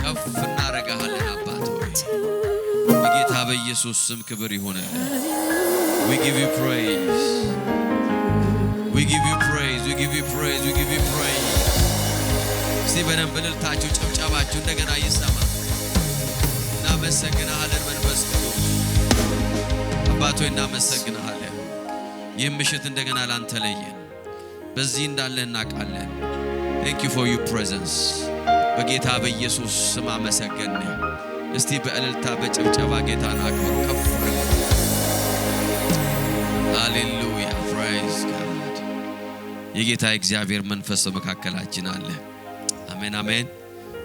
ከፍ እናረጋለን አባት ሆይ በጌታ በኢየሱስ ስም ክብር ይሁንልህ። We give you praise. We give you praise. We give you praise. We give you praise. እስቲ በደንብ እልልታችሁ ጭብጨባችሁ እንደገና ይሰማ። እናመሰግንሃለን መንፈስ ቅዱስ አባት ሆይ እናመሰግንሃለን። ይህ ምሽት እንደገና ላንተ ለየን። በዚህ እንዳለ እናውቃለን። Thank you for your presence. በጌታ በኢየሱስ ስም አመሰገን። እስቲ በእልልታ በጭብጨባ ጌታን አክብሩ ከፍ ሃሌሉያ praise God. የጌታ እግዚአብሔር መንፈስ በመካከላችን አለ። አሜን አሜን።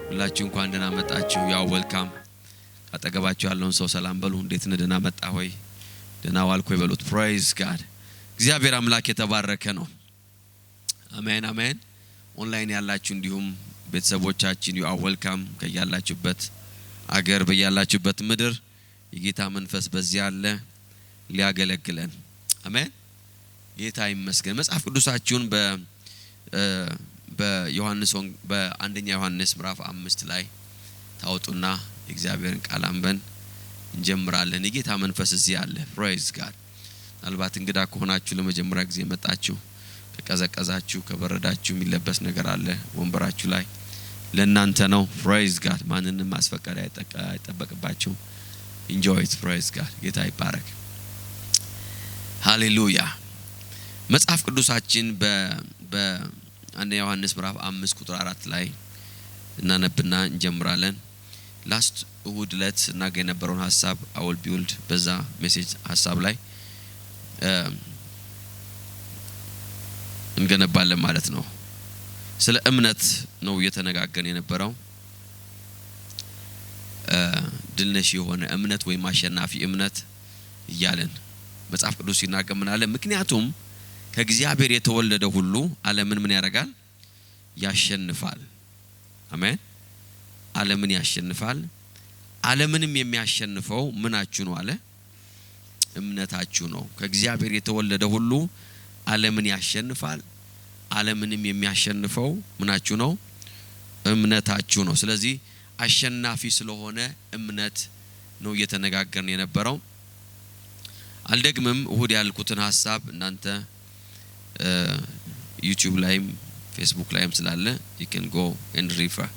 ሁላችሁ እንኳን ደህና መጣችሁ። ያው ዌልካም። አጠገባችሁ ያለውን ሰው ሰላም በሉ። እንዴት ነህ? ደህና መጣ ሆይ ደህና ዋልኩ ይበሉት። praise God. እግዚአብሔር አምላክ የተባረከ ነው። አሜን አሜን። ኦንላይን ያላችሁ እንዲሁም ቤተሰቦቻችን ያው ዌልካም። ከያላችሁበት አገር በያላችሁበት ምድር የጌታ መንፈስ በዚያ አለ ሊያገለግለን። አሜን ጌታ ይመስገን። መጽሐፍ ቅዱሳችሁን በዮሐንስ በአንደኛ ዮሐንስ ምዕራፍ 5 ላይ ታውጡና እግዚአብሔርን ቃል አንበን እንጀምራለን። የጌታ መንፈስ እዚህ አለ። praise God. ምናልባት እንግዳ ከሆናችሁ ለመጀመሪያ ጊዜ መጣችሁ ከቀዘቀዛችሁ ከበረዳችሁ የሚለበስ ነገር አለ ወንበራችሁ ላይ ለእናንተ ነው። praise God. ማንንም ማስፈቀድ አይጠበቅባችሁ። enjoy it. praise God. ጌታ ይባረክ። ሃሌሉያ። መጽሐፍ ቅዱሳችን በአንደኛ ዮሐንስ ምዕራፍ 5 ቁጥር 4 ላይ እናነብና እንጀምራለን። ላስት እሁድ ዕለት እናገኝ የነበረውን ሐሳብ አውል ቢውልድ በዛ ሜሴጅ ሐሳብ ላይ እንገነባለን ማለት ነው። ስለ እምነት ነው እየተነጋገርን የነበረው። ድልነሽ የሆነ እምነት ወይም አሸናፊ እምነት እያለን መጽሐፍ ቅዱስ ሲናገር ምን አለ? ምክንያቱም ከእግዚአብሔር የተወለደ ሁሉ ዓለምን ምን ያደርጋል? ያሸንፋል። አሜን። ዓለምን ያሸንፋል። ዓለምንም የሚያሸንፈው ምናችሁ ነው አለ? እምነታችሁ ነው። ከእግዚአብሔር የተወለደ ሁሉ ዓለምን ያሸንፋል። ዓለምንም የሚያሸንፈው ምናችሁ ነው? እምነታችሁ ነው። ስለዚህ አሸናፊ ስለሆነ እምነት ነው እየተነጋገርን የነበረው። አልደግምም። እሁድ ያልኩትን ሐሳብ እናንተ ዩቲዩብ ላይም ፌስቡክ ላይም ስላለ you can go and refer።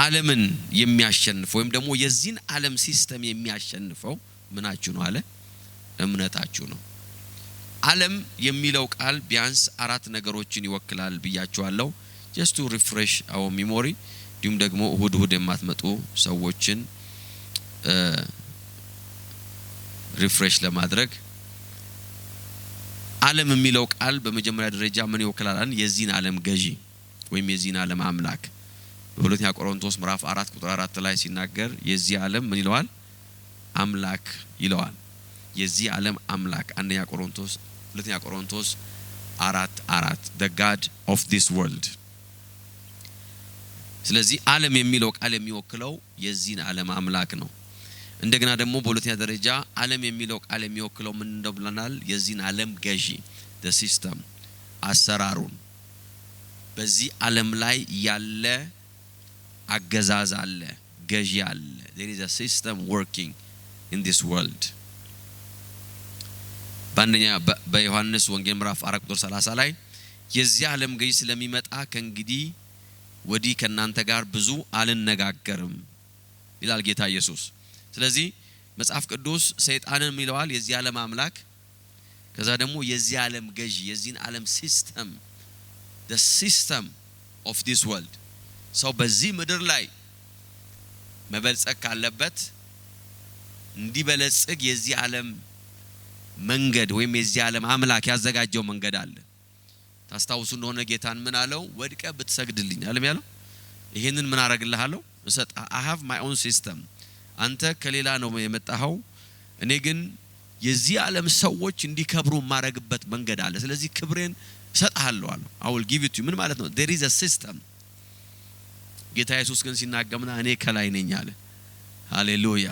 ዓለምን የሚያሸንፈው ወይም ደግሞ የዚህን ዓለም ሲስተም የሚያሸንፈው ምናችሁ ነው አለ? እምነታችሁ ነው። ዓለም የሚለው ቃል ቢያንስ 4 ነገሮችን ይወክላል ብያችኋለሁ። just to refresh our memory። እንዲሁም ደግሞ እሁድ የማትመጡ ሰዎችን ሪፍሬሽ ለማድረግ ዓለም የሚለው ቃል በመጀመሪያ ደረጃ ምን ይወክላል? የዚህን ዓለም ገዢ ወይም የዚህን ዓለም አምላክ። በሁለተኛ ቆሮንቶስ ምዕራፍ 4 ቁጥር 4 ላይ ሲናገር የዚህ ዓለም ምን ይለዋል? አምላክ ይለዋል። የዚህ ዓለም አምላክ ሁለተኛ ቆሮንቶስ 4:4 the god of this world። ስለዚህ ዓለም የሚለው ቃል የሚወክለው የዚህን ዓለም አምላክ ነው። እንደገና ደግሞ በሁለተኛ ደረጃ ዓለም የሚለው ቃል የሚወክለው ምን እንደው ብለናል? የዚህን ዓለም ገዢ the system አሰራሩን። በዚህ ዓለም ላይ ያለ አገዛዝ አለ፣ ገዢ አለ። there is a system working in this world። በዮሐንስ ወንጌል ምዕራፍ 4 ቁጥር 30 ላይ የዚህ ዓለም ገዢ ስለሚመጣ ከእንግዲህ ወዲህ ከናንተ ጋር ብዙ አልነጋገርም ይላል ጌታ ኢየሱስ። ስለዚህ መጽሐፍ ቅዱስ ሰይጣንን ይለዋል የዚህ ዓለም አምላክ። ከዛ ደግሞ የዚህ ዓለም ገዢ፣ የዚህን ዓለም ሲስተም the system of this world። ሰው በዚህ ምድር ላይ መበልጸግ ካለበት እንዲበለጽግ የዚህ ዓለም መንገድ ወይም የዚህ ዓለም አምላክ ያዘጋጀው መንገድ አለ። ታስታውሱ እንደሆነ ጌታን ምን አለው? ወድቀ ብትሰግድልኝ አለም ያለው ይሄንን ምን አረግልሃለሁ? እሰጥ I have my own system። አንተ ከሌላ ነው የመጣኸው፣ እኔ ግን የዚህ ዓለም ሰዎች እንዲከብሩ ማረግበት መንገድ አለ። ስለዚህ ክብሬን እሰጥሃለሁ አለው። I will give it to you። ምን ማለት ነው? there is a system። ጌታ ኢየሱስ ግን ሲናገርና እኔ ከላይ ነኝ አለ። ሃሌሉያ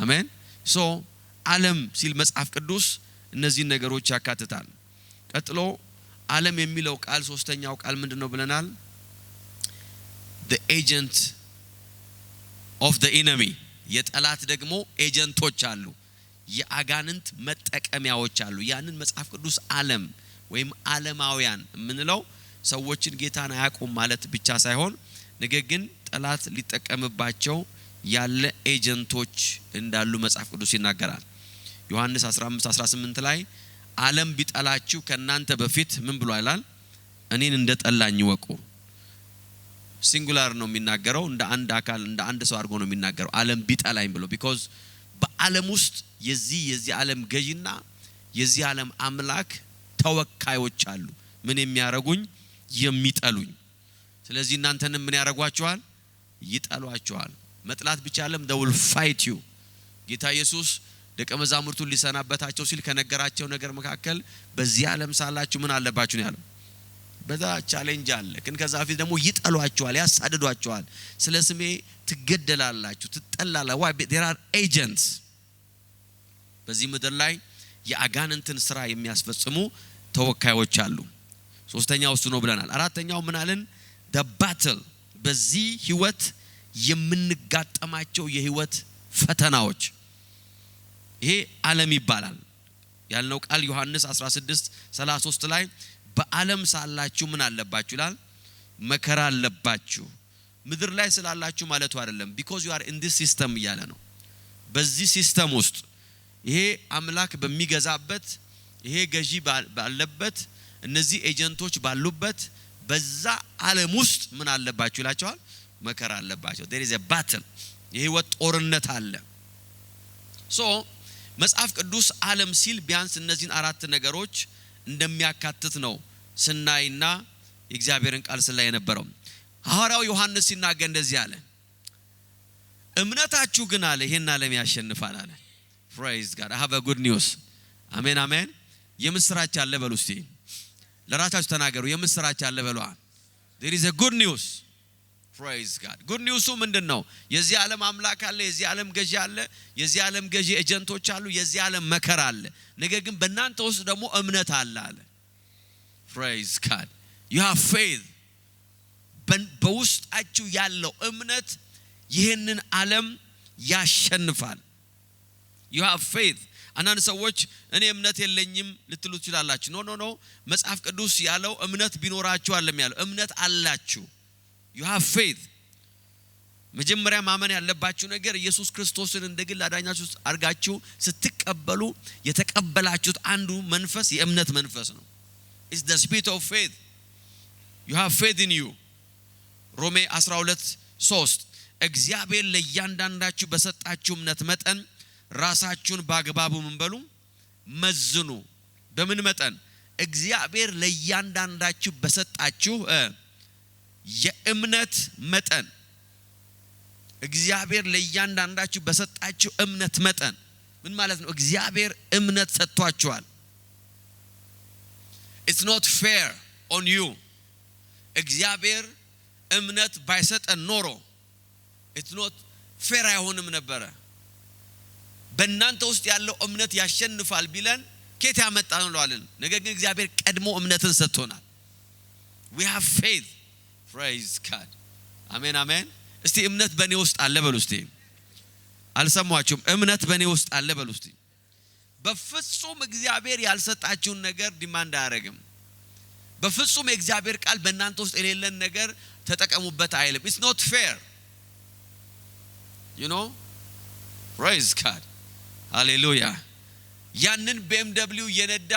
አሜን። ሶ ዓለም ሲል መጽሐፍ ቅዱስ እነዚህ ነገሮች ያካትታል። ቀጥሎ ዓለም የሚለው ቃል ሶስተኛው ቃል ምንድነው ብለናል? the agent of the enemy የጠላት ደግሞ ኤጀንቶች አሉ የአጋንንት መጠቀሚያዎች አሉ ያንን መጽሐፍ ቅዱስ ዓለም ወይም ዓለማውያን ምንለው ሰዎችን ጌታን አያውቁም ማለት ብቻ ሳይሆን ነገር ግን ጠላት ሊጠቀምባቸው ያለ ኤጀንቶች እንዳሉ መጽሐፍ ቅዱስ ይናገራል ዮሐንስ 15:18 ላይ ዓለም ቢጠላችሁ ከናንተ በፊት ምን ብሎ ይላል እኔን እንደጠላኝ ወቁ ሲንጉላር ነው የሚናገረው እንደ አንድ አካል እንደ አንድ ሰው አድርጎ ነው የሚናገረው ዓለም ቢጠላኝ ብሎ because በዓለም ውስጥ የዚህ ዓለም ገዢና የዚህ ዓለም አምላክ ተወካዮች አሉ ምን የሚያረጉኝ የሚጠሉኝ ስለዚህ እናንተንም ምን ያረጓቸዋል ይጠሏቸዋል መጥላት ብቻ አይደለም they will fight you ጌታ ኢየሱስ ደቀ መዛሙርቱን ሊሰናበታቸው ሲል ከነገራቸው ነገር መካከል በዚህ ዓለም ሳላችሁ ምን አለባችሁ ነው ያለው በዛ ቻሌንጅ አለ ግን ከዛ ፊት ደግሞ ይጠሏቸዋል ያሳድዷቸዋል ስለ ስሜ ትገደላላችሁ ትጠላላችሁ why there are agents በዚህ ምድር ላይ የአጋንንትን ስራ የሚያስፈጽሙ ተወካዮች አሉ ሶስተኛው እሱ ነው ብለናል አራተኛው ምን አለን the battle በዚህ ህይወት የምንጋጠማቸው የህይወት ፈተናዎች ይሄ ዓለም ይባላል ያልነው ቃል ዮሐንስ 16:33 ላይ በዓለም ሳላችሁ ምን አለባችሁ ይላል መከራ አለባችሁ ምድር ላይ ስላላችሁ ማለቱ አይደለም because you are in this system እያለ ነው በዚህ ሲስተም ውስጥ ይሄ አምላክ በሚገዛበት ይሄ ገዢ ባለበት እነዚህ ኤጀንቶች ባሉበት በዛ ዓለም ውስጥ ምን አለባችሁ ይላቸዋል መከራ አለባችሁ there is a battle የህይወት ጦርነት አለ so መጽሐፍ ቅዱስ ዓለም ሲል ቢያንስ እነዚህን አራት ነገሮች እንደሚያካትት ነው ስናይና የእግዚአብሔርን ቃል ስላይ የነበረው ሐዋርያው ዮሐንስ ሲናገር እንደዚህ አለ እምነታችሁ ግን አለ ይሄን ዓለም ያሸንፋል አለ praise god I have a good news አሜን አሜን የምስራች አለ በሉ እስቲ ለራሳችሁ ተናገሩ የምስራች አለ በሉ there is a good news praise god good news ምንድነው የዚህ ዓለም አምላክ አለ የዚህ ዓለም ገዢ አለ የዚህ ዓለም ገዢ ኤጀንቶች አሉ የዚህ ዓለም መከራ አለ ነገር ግን በእናንተ ውስጥ ደግሞ እምነት አለ አለ praise god you have faith በውስጣችሁ ያለው እምነት ይሄንን ዓለም ያሸንፋል you have faith አንዳንድ ሰዎች እኔ እምነት የለኝም ልትሉ ትችላላችሁ ኖ መጽሐፍ ቅዱስ ያለው እምነት ቢኖራችሁ አለም ያለው እምነት አላችሁ you have faith መጀመሪያ ማመን ያለባችሁ ነገር ኢየሱስ ክርስቶስን እንደግል አዳኛችሁ አርጋችሁ ስትቀበሉ የተቀበላችሁት አንዱ መንፈስ የእምነት መንፈስ ነው it's the spirit of faith you have faith in you ሮሜ 12:3 እግዚአብሔር ለእያንዳንዳችሁ በሰጣችሁ እምነት መጠን ራሳችሁን ባግባቡ ምን በሉ መዝኑ በምን መጠን እግዚአብሔር ለእያንዳንዳችሁ በሰጣችሁ የእምነት መጠን እግዚአብሔር ለእያንዳንዳችሁ በሰጣችሁ እምነት መጠን ምን ማለት ነው እግዚአብሔር እምነት ሰጥቷችኋል it's not fair on you እግዚአብሔር እምነት ባይሰጠን ኖሮ it's not fair አይሆንም ነበር በእናንተ ውስጥ ያለው እምነት ያሸንፋል ቢለን ከየት ያመጣነው ነው ነገር ግን እግዚአብሔር ቀድሞ እምነትን ሰጥቶናል we have faith praise god አሜን አሜን እስቲ እምነት በኔ ውስጥ አለ በሉ እስቲ አልሰማችሁም እምነት በኔ ውስጥ አለ በሉ እስቲ በፍጹም እግዚአብሔር ያልሰጣችሁን ነገር ዲማንድ አያረግም በፍጹም የእግዚአብሔር ቃል በእናንተ ውስጥ የሌለን ነገር ተጠቀሙበት አይልም it's not fair you know praise god hallelujah ያንን BMW የነዳ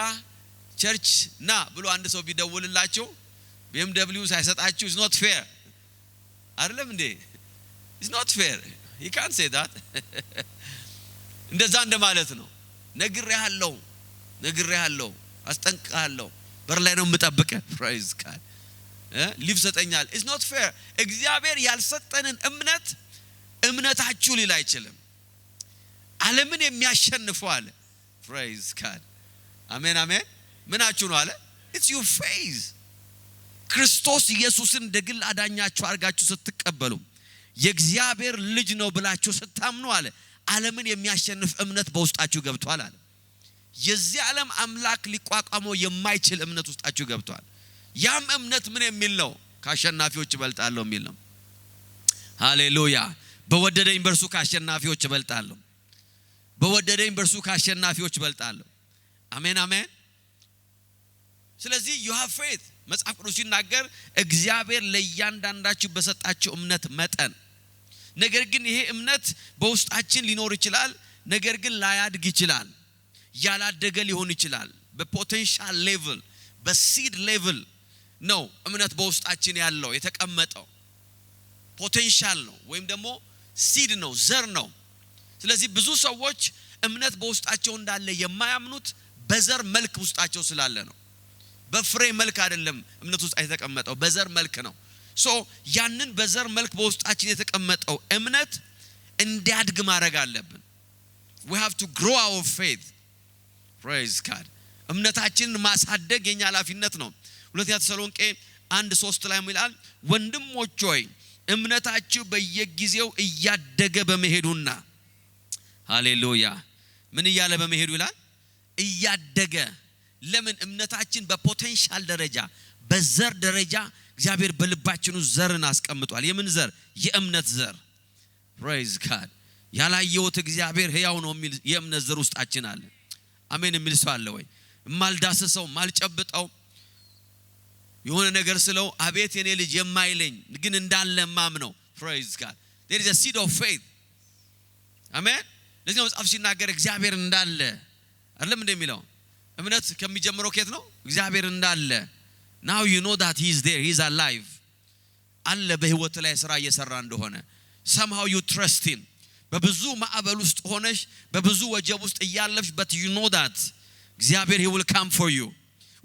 ቸርች ና ብሎ አንድ ሰው ቢደውልላችሁ BMW ሳይሰጣችሁ is not fair አይደለም እንዴ it's not fair you can't say that እንደዛ እንደማለት ነው ነግሬሃለሁ አስጠንቅቃለሁ በር ላይ ነው የምጠብቀ praise god ሊፍ ሰጠኛል it's not fair እግዚአብሔር ያልሰጠንን እምነታችሁ ሊል አይችልም ዓለምን የሚያሸንፈው አለ praise god አሜን አሜን ምናችሁ ነው አለ it's your faith ክርስቶስ ኢየሱስን ደግል አዳኛችሁ አርጋችሁ ስትቀበሉ የእግዚአብሔር ልጅ ነው ብላችሁ ስታምኑ አለ ዓለምን የሚያሸንፍ እምነት በውስጣችሁ ገብቷል አለ የዚህ ዓለም አምላክ ሊቋቋመው የማይችል እምነት ውስጣችሁ ገብቷል ያም እምነት ምን የሚል ነው ካሸናፊዎች ይበልጣሉ የሚል ነው ሃሌሉያ በወደደኝ በርሱ ካሸናፊዎች እበልጣለሁ በወደደኝ በርሱ ካሸናፊዎች እበልጣለሁ አሜን አሜን ስለዚህ you have faith መጽሐፍ ቅዱስ ሲናገር እግዚአብሔር ለእያንዳንዳችሁ በሰጣችሁ እምነት መጠን ነገር ግን ይሄ እምነት በውስጣችን ሊኖር ይችላል ነገር ግን ላያድግ ይችላል ያላደገ ሊሆን ይችላል በፖቴንሻል ሌቭል በሲድ ሌቭል ነው እምነት በውስጣችን ያለው የተቀመጠው ፖቴንሻል ነው ወይም ደግሞ ሲድ ነው ዘር ነው ስለዚህ ብዙ ሰዎች እምነት በውስጣቸው እንዳለ የማያምኑት በዘር መልክ ውስጣቸው ስላለ ነው በፍሬ መልክ አይደለም እምነት ውስጥ የተቀመጠው በዘር መልክ ነው ሶ ያንን በዘር መልክ በውስጣችን የተቀመጠው እምነት እንዲያድግ ማድረግ አለብን we have to grow our faith praise God እምነታችንን ማሳደግ የኛ ኃላፊነት ነው ሁለተኛ ተሰሎንቄ 1:3 ላይ ይላል ወንድሞች ሆይ እምነታችሁ በየጊዜው እያደገ በመሄዱና ሃሌሉያ ምን እያለ በመሄዱ ይላል እያደገ ለምን እምነታችን በፖቴንሻል ደረጃ በዘር ደረጃ እግዚአብሔር በልባችን ውስጥ ዘርን አስቀምጧል የምን ዘር የእምነት ዘር praise God ያላየውት እግዚአብሔር ሕያው ነው የሚል የእምነት ዘር ውስጣችን አለ አሜን የሚል ሰው አለ ወይ ማልዳሰሰው ማልጨብጠው የሆነ ነገር ስለው አቤት የኔ ልጅ የማይለኝ ግን እንዳለ ማምነው praise God there is a seed of faith አሜን ለዚህ ነው መጽሐፍ ሲናገር እግዚአብሔር እንዳለ አይደለም እንደሚለው እምነት ከሚጀምረው ከየት ነው እግዚአብሔር እንዳለ now you know that he is there he is alive አለ በህይወት ላይ ስራ እየሰራ እንደሆነ somehow you trust him በብዙ ማዕበል ውስጥ ሆነሽ በብዙ ወጀብ ውስጥ እያለፍሽ but you know that እግዚአብሔር he will come for you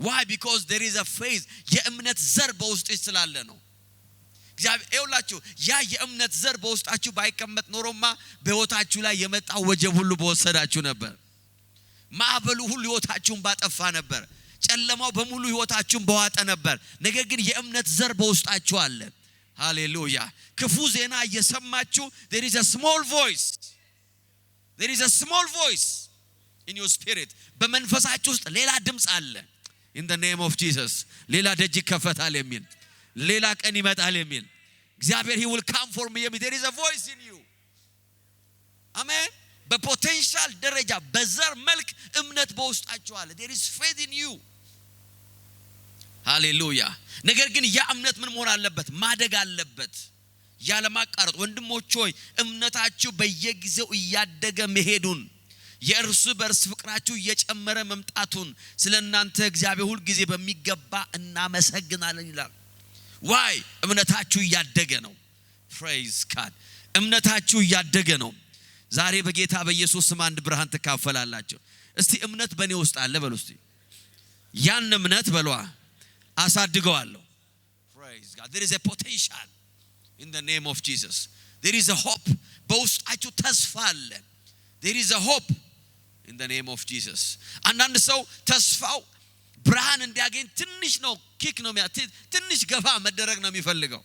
why because there is a faith የእምነት ዘር በውስጥሽ ስላለ ነው እግዚአብሔር ይውላችሁ ያ የእምነት ዘር በውስጣችሁ ባይቀመጥ ኖሮማ በህይወታችሁ ላይ የመጣው ወጀብ ሁሉ በወሰዳችሁ ነበር ማዕበሉ ሁሉ ህይወታችሁን ባጠፋ ነበር ጨለማው በሙሉ ህይወታችሁን በዋጠ ነበር ነገር ግን የእምነት ዘር በውስጣችሁ አለ ሃሌሉያ ክፉ ዜና እየሰማችሁ there is a small voice in your spirit በመንፈሳችሁ ውስጥ ሌላ ድምጽ አለ in the name of Jesus ሌላ ደጅ ይከፈታል የሚል ሌላ ቀን ይመጣል የሚል እግዚአብሔር he will come for me there is a voice in you አሜን በፖቴንሻል ደረጃ በዘር መልክ እምነት በውስጣችሁ አለ there is faith in you ሃሌሉያ ነገር ግን ያ እምነት ምን መሆን አለበት ማደግ አለበት ያለ ማቋረጥ ወንድሞች ሆይ እምነታችሁ በየጊዜው እያደገ መሄዱን የእርሱ በርስ ፍቅራችሁ እየጨመረ መምጣቱን ስለናንተ እግዚአብሔር ሁሉ ጊዜ በሚገባ እናመሰግናለን ይላል why እምነታችሁ እያደገ ነው praise God እምነታችሁ እያደገ ነው ዛሬ በጌታ በኢየሱስ ስም አንድ ብርሃን ተካፈላላችሁ እስቲ እምነት በኔ ውስጥ አለ በሉ እስቲ ያን እምነት በሏ አሳድገዋለሁ praise God there is a potential in the name of Jesus there is a hope በውስጣችሁ ተስፋ አለ there is a hope in the name of Jesus አንዳንድ ሰው ተስፋው ብርሃን እንዲያገኝ ትንሽ ነው ኪክ ነው ትንሽ ገፋ መደረግ ነው የሚፈልገው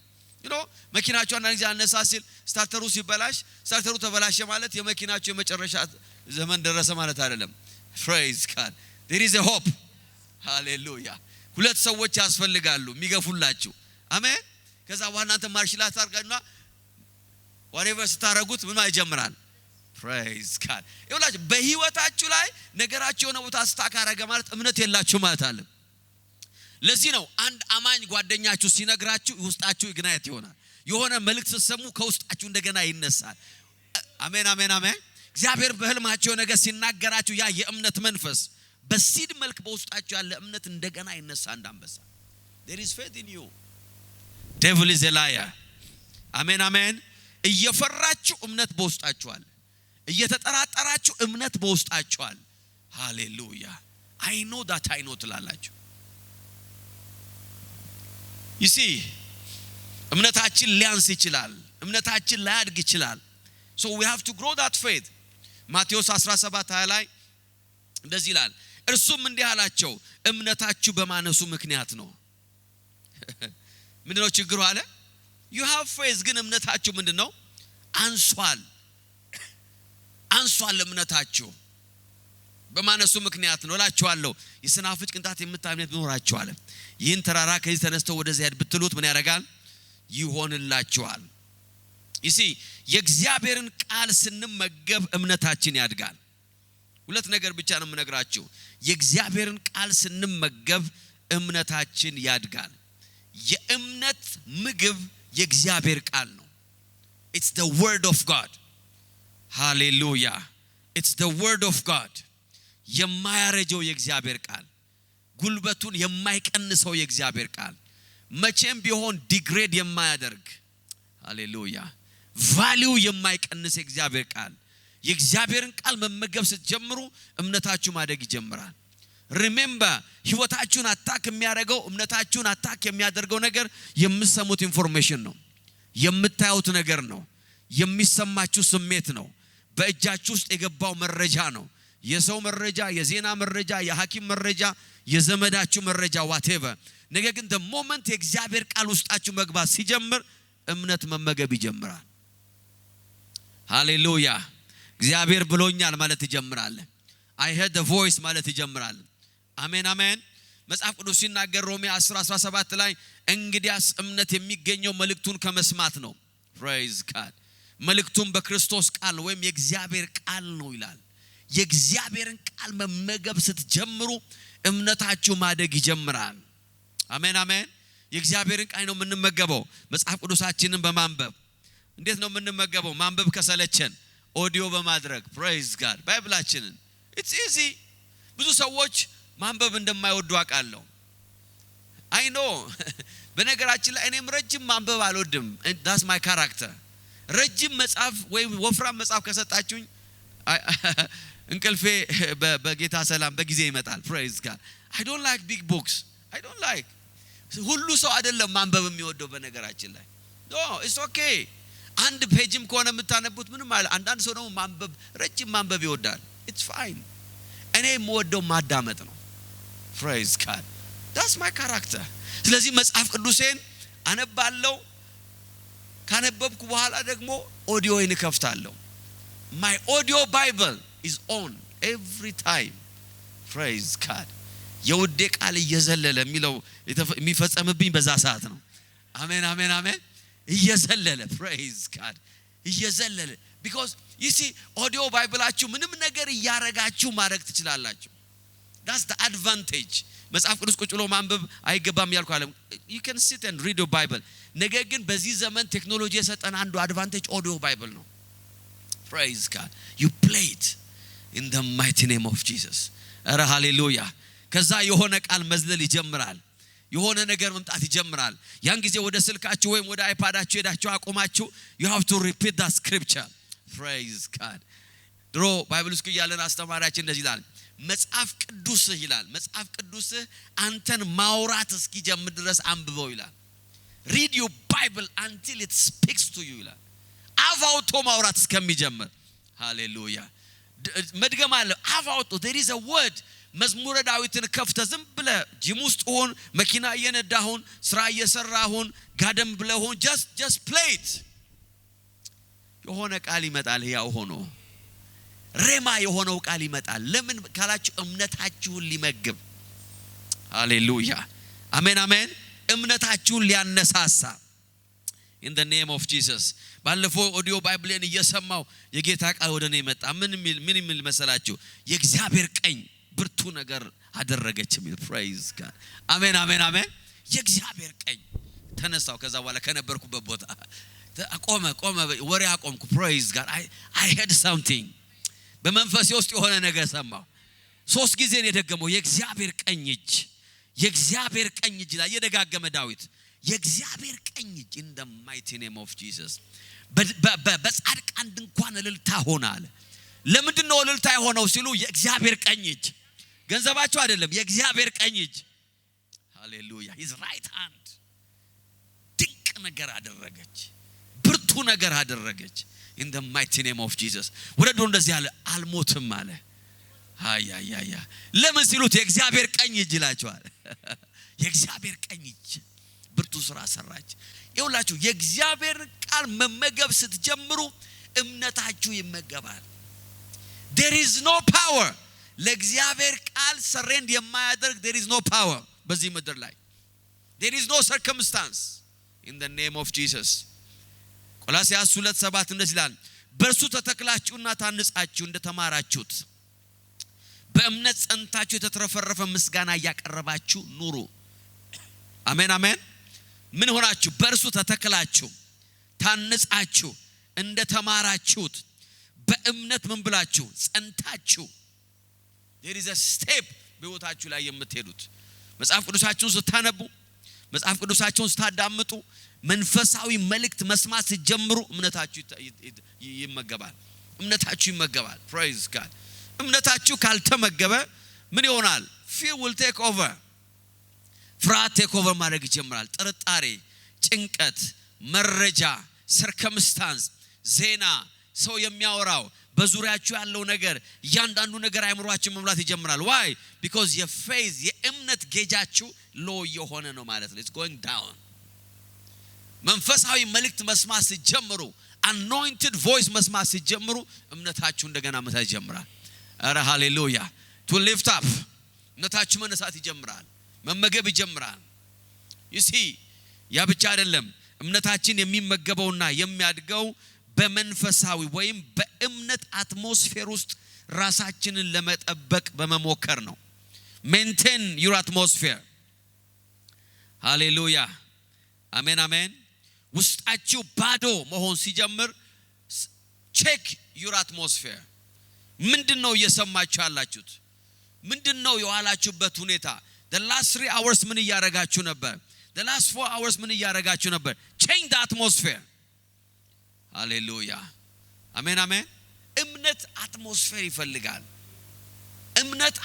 መኪናችሁ አንዳንድ ጊዜ አነሳ ሲል ስታርተሩ ሲበላሽ ስታርተሩ ተበላሸ ማለት የመኪናችሁ የመጨረሻ ዘመን ደረሰ ማለት አይደለም praise God there is a hope hallelujah ሁለት ሰዎች ያስፈልጋሉ የሚገፉላችሁ አሜን ከዛ በኋላ እናንተ ማርሽላት አርጋና whatever ስታረጉት ምን ይጀምራል praise God ይኸውላችሁ በህይወታችሁ ላይ ነገራችሁ የሆነ ቦታ ስታካረገ ማለት እምነት የላችሁ ማለት አለ ለዚህ ነው አንድ አማኝ ጓደኛችሁ ሲነግራችሁ ውስጣችሁ ኢግናይት ይሆናል የሆነ መልእክት ሲሰሙ ከውስጣችሁ እንደገና ይነሳል አሜን አሜን አሜን እግዚአብሔር በህልማችሁ ነገር ሲናገራችሁ ያ የእምነት መንፈስ በሲድ መልክ በውስጣችሁ ያለ እምነት እንደገና ይነሳ እንዳንበሳ there is faith in you devil is a liar አሜን አሜን እየፈራችሁ እምነት በውስጣችሁ አለ እየተጠራጠራችሁ እምነት በውስጣችሁ አለ ሃሌሉያ I know that I know ትላላችሁ you see እምነታችን ሊያንስ ይችላል እምነታችን ላያድግ ይችላል so we have to grow that faith ማቴዎስ 17:20 ላይ እንደዚህ ይላል እርሱም እንዲህ አላቸው እምነታችሁ በማነሱ ምክንያት ነው ምንድነው ችግሩ አለ you have faith ግን እምነታችሁ ምንድነው አንሷል እምነታችሁ በማነሱ ምክንያት ነው እላችኋለሁ የሰናፍጭ ቅንጣት የምታምነት ቢኖራችሁ አለ ይህን ተራራ ከዚህ ተነስቶ ወደዚያ ሄድ ብትሉት ምን ያደርጋል ይሆንላችኋል ይሲ የእግዚአብሔርን ቃል ስንመገብ እምነታችን ያድጋል። ሁለት ነገር ብቻ ነው የምነግራችሁ። የእግዚአብሔርን ቃል ስንመገብ እምነታችን ያድጋል። የእምነት ምግብ የእግዚአብሔር ቃል ነው። It's the word of God. Hallelujah. It's the word of God. የማያረጀው የእግዚአብሔር ቃል፣ ጉልበቱን የማይቀንሰው የእግዚአብሔር ቃል፣ መቼም ቢሆን ዲግሬድ የማያደርግ ሃሌሉያ ቫልዩ የማይቀንስ የእግዚአብሔር ቃል። የእግዚአብሔርን ቃል መመገብ ስትጀምሩ እምነታችሁ ማደግ ይጀምራል። ሪሜምበር ህይወታችሁን አታክ የሚያደርገው እምነታችሁን አታክ የሚያደርገው ነገር የምትሰሙት ኢንፎርሜሽን ነው፣ የምታዩት ነገር ነው፣ የሚሰማችሁ ስሜት ነው፣ በእጃችሁ ውስጥ የገባው መረጃ ነው። የሰው መረጃ፣ የዜና መረጃ፣ የሐኪም መረጃ፣ የዘመዳችሁ መረጃ whatever። ነገር ግን the moment የእግዚአብሔር ቃል ውስጣችሁ መግባት ሲጀምር እምነት መመገብ ይጀምራል። ሃሌሉያ እግዚአብሔር ብሎኛል ማለት ይጀምራል። I heard the voice ማለት ይጀምራል። አሜን አሜን። መጽሐፍ ቅዱስ ሲናገር ሮሜ 10:17 ላይ እንግዲያስ እምነት የሚገኘው መልእክቱን ከመስማት ነው። praise God። መልእክቱን በክርስቶስ ቃል ወይም የእግዚአብሔር ቃል ነው ይላል። የእግዚአብሔርን ቃል መመገብ ስትጀምሩ እምነታችሁ ማደግ ይጀምራል። አሜን አሜን። የእግዚአብሔርን ቃል ነው የምንመገበው መጽሐፍ ቅዱሳችንን በማንበብ። እንዴት ነው የምንመገበው? ማንበብ ከሰለቸን ኦዲዮ በማድረግ praise God ባይብላችንን it's easy። ብዙ ሰዎች ማንበብ እንደማይወዱ አውቃለሁ። I know በነገራችን ላይ እኔም ረጅም ማንበብ አልወድም። that's my character። ረጅም መጽሐፍ ወይ ወፍራም መጽሐፍ ከሰጣችሁኝ እንቅልፌ በጌታ ሰላም በጊዜ ይመጣል። praise God I don't like big books. I don't like ሁሉ ሰው አይደለም ማንበብ የሚወደው በነገራችን ላይ no it's okay። አንድ ፔጅም ከሆነ የምታነቡት ምንም አይደል። አንዳንድ ሰው ደግሞ ማንበብ ረጅም ማንበብ ይወዳል። it's fine። እኔ የምወደው ማዳመጥ ነው። praise God that's my character። ስለዚህ መጽሐፍ ቅዱሴን አነባለሁ። ካነበብኩ በኋላ ደግሞ ኦዲዮዬን እከፍታለሁ። my audio bible is on every time praise God። የውዴ ቃል እየዘለለ የሚፈጸምብኝ በዛ ሰዓት ነው። አሜን አሜን አሜን። እየዘለለ praise God እየዘለለ because you see audio ባይብላችሁ ምንም ነገር እያረጋችሁ ማድረግ ትችላላችሁ። that's the advantage። መጽሐፍ ቅዱስ ቁጭ ብሎ ማንበብ አይገባም ያልኩ አይደለም። you can sit and read your bible። ነገር ግን በዚህ ዘመን ቴክኖሎጂ የሰጠን አንዱ አድቫንቴጅ audio bible ነው። praise God you play it in the mighty name of Jesus። ኧረ ሃሌሉያ። ከዛ የሆነ ቃል መዝለል ይጀምራል። የሆነ ነገር መምጣት ይጀምራል። ያን ጊዜ ወደ ስልካችሁ ወይም ወደ አይፓዳችሁ ሄዳችሁ አቆማችሁ you have to repeat that scripture praise God። ድሮ ባይብል ስኩል ያለን አስተማሪያችን እንደዚህ ይላል፣ መጽሐፍ ቅዱስህ ይላል መጽሐፍ ቅዱስህ አንተን ማውራት እስኪጀምር ድረስ አንብበው ይላል። read your bible until it speaks to you ይላል። አፋውቶ ማውራት እስከሚጀምር ሃሌሉያ። መድገም አለ አፋውቶ there is a word። መዝሙረ ዳዊትን ከፍተ ዝም ብለ ጂም ውስጥ ሆን መኪና እየነዳሁን ስራ እየሰራሁን ጋደም ብለሁን just play it። የሆነ ቃል ይመጣል ያው ሆኖ ሬማ የሆነው ቃል ይመጣል። ለምን ካላችሁ እምነታችሁን ሊመግብ። ሃሌሉያ አሜን አሜን። እምነታችሁን ሊያነሳሳ in the name of Jesus። ባለፈው ኦዲዮ ባይብልን እየሰማው የጌታ ቃል ወደኔ መጣ። ምን የሚል መሰላችሁ? የእግዚአብሔር ቀኝ ብርቱ ነገር አደረገች የሚል praise God አሜን አሜን አሜን። የእግዚአብሔር ቀኝ ተነሳው። ከዛ በኋላ ከነበርኩበት ቦታ ቆመ ወሬ አቆምኩ። praise God I heard something። በመንፈሴ ውስጥ የሆነ ነገር ሰማሁ። 3 ጊዜ ነው የደገመው የእግዚአብሔር ቀኝ እጅ የእግዚአብሔር ቀኝ እጅ ላይ የደጋገመ ዳዊት የእግዚአብሔር ቀኝ እጅ in the mighty name of Jesus። በጻድቃን ድንኳን እልልታ ሆነ አለ። ለምንድን ነው እልልታ የሆነው ሲሉ የእግዚአብሔር ቀኝ እጅ ገንዘባቸው አይደለም፣ የእግዚአብሔር ቀኝ እጅ ሃሌሉያ his right hand ድንቅ ነገር አደረገች፣ ብርቱ ነገር አደረገች in the mighty name of Jesus። ወረዶ እንደዚህ አለ አልሞትም አለ። ሃያያያ ለምን ሲሉት የእግዚአብሔር ቀኝ እጅ ይላቸዋል። የእግዚአብሔር ቀኝ እጅ ብርቱ ስራ ሰራች። ይኸውላችሁ የእግዚአብሔር ቃል መመገብ ስትጀምሩ እምነታችሁ ይመገባል። there is no power ለእግዚአብሔር ቃል ሰሬንድ የማያደርግ there is no power በዚህ ምድር ላይ there is no circumstance in the name of Jesus። ቆላስይስ 2:7 እንደዚህ ይላል በእርሱ ተተክላችሁና ታንጻችሁ እንደተማራችሁት በእምነት ጸንታችሁ የተትረፈረፈ ምስጋና ያቀረባችሁ ኑሩ። አሜን አሜን። ምን ሆናችሁ? በእርሱ ተተክላችሁ ታንጻችሁ እንደተማራችሁት በእምነት ምን ብላችሁ ጸንታችሁ። there is a step በህይወታችሁ ላይ የምትሄዱት መጽሐፍ ቅዱሳችሁን ስታነቡ መጽሐፍ ቅዱሳችሁን ስታዳምጡ መንፈሳዊ መልእክት መስማት ሲጀምሩ እምነታችሁ ይመገባል። እምነታችሁ ይመገባል። praise God። እምነታችሁ ካልተመገበ ምን ይሆናል? fear will take over። ፍርሃት ቴክ ኦቨር ማድረግ ይጀምራል። ጥርጣሬ፣ ጭንቀት፣ መረጃ፣ ሰርከምስታንስ፣ ዜና፣ ሰው የሚያወራው በዙሪያችሁ ያለው ነገር እያንዳንዱ ነገር አይምሮአችሁ መምላት ይጀምራል። why? because your faith የእምነት ጌጃችሁ ሎ የሆነ ነው ማለት ነው። it's going down። መንፈሳዊ መልእክት መስማት ሲጀምሩ anointed voice መስማት ሲጀምሩ እምነታችሁ እንደገና መሳት ይጀምራል። አረ ሃሌሉያ። to lift up እምነታችሁ መነሳት ይጀምራል። መመገብ ይጀምራል። you see ያ ብቻ አይደለም። እምነታችን የሚመገበውና የሚያድገው በመንፈሳዊ ወይም በእምነት አትሞስፌር ውስጥ ራሳችንን ለመጠበቅ በመሞከር ነው። maintain your atmosphere። ሃሌሉያ አሜን አሜን። ውስጣችሁ ባዶ መሆን ሲጀምር check your atmosphere። ምንድነው እየሰማችሁ ያላችሁት? ምንድነው የዋላችሁበት ሁኔታ? the last 3 hours ምን እያረጋችሁ ነበር? the last 4 hours ምን እያረጋችሁ ነበር? change the atmosphere። ሃሌሉያ አሜን አሜን። እምነት አትሞስፌር ይፈልጋል። እምነት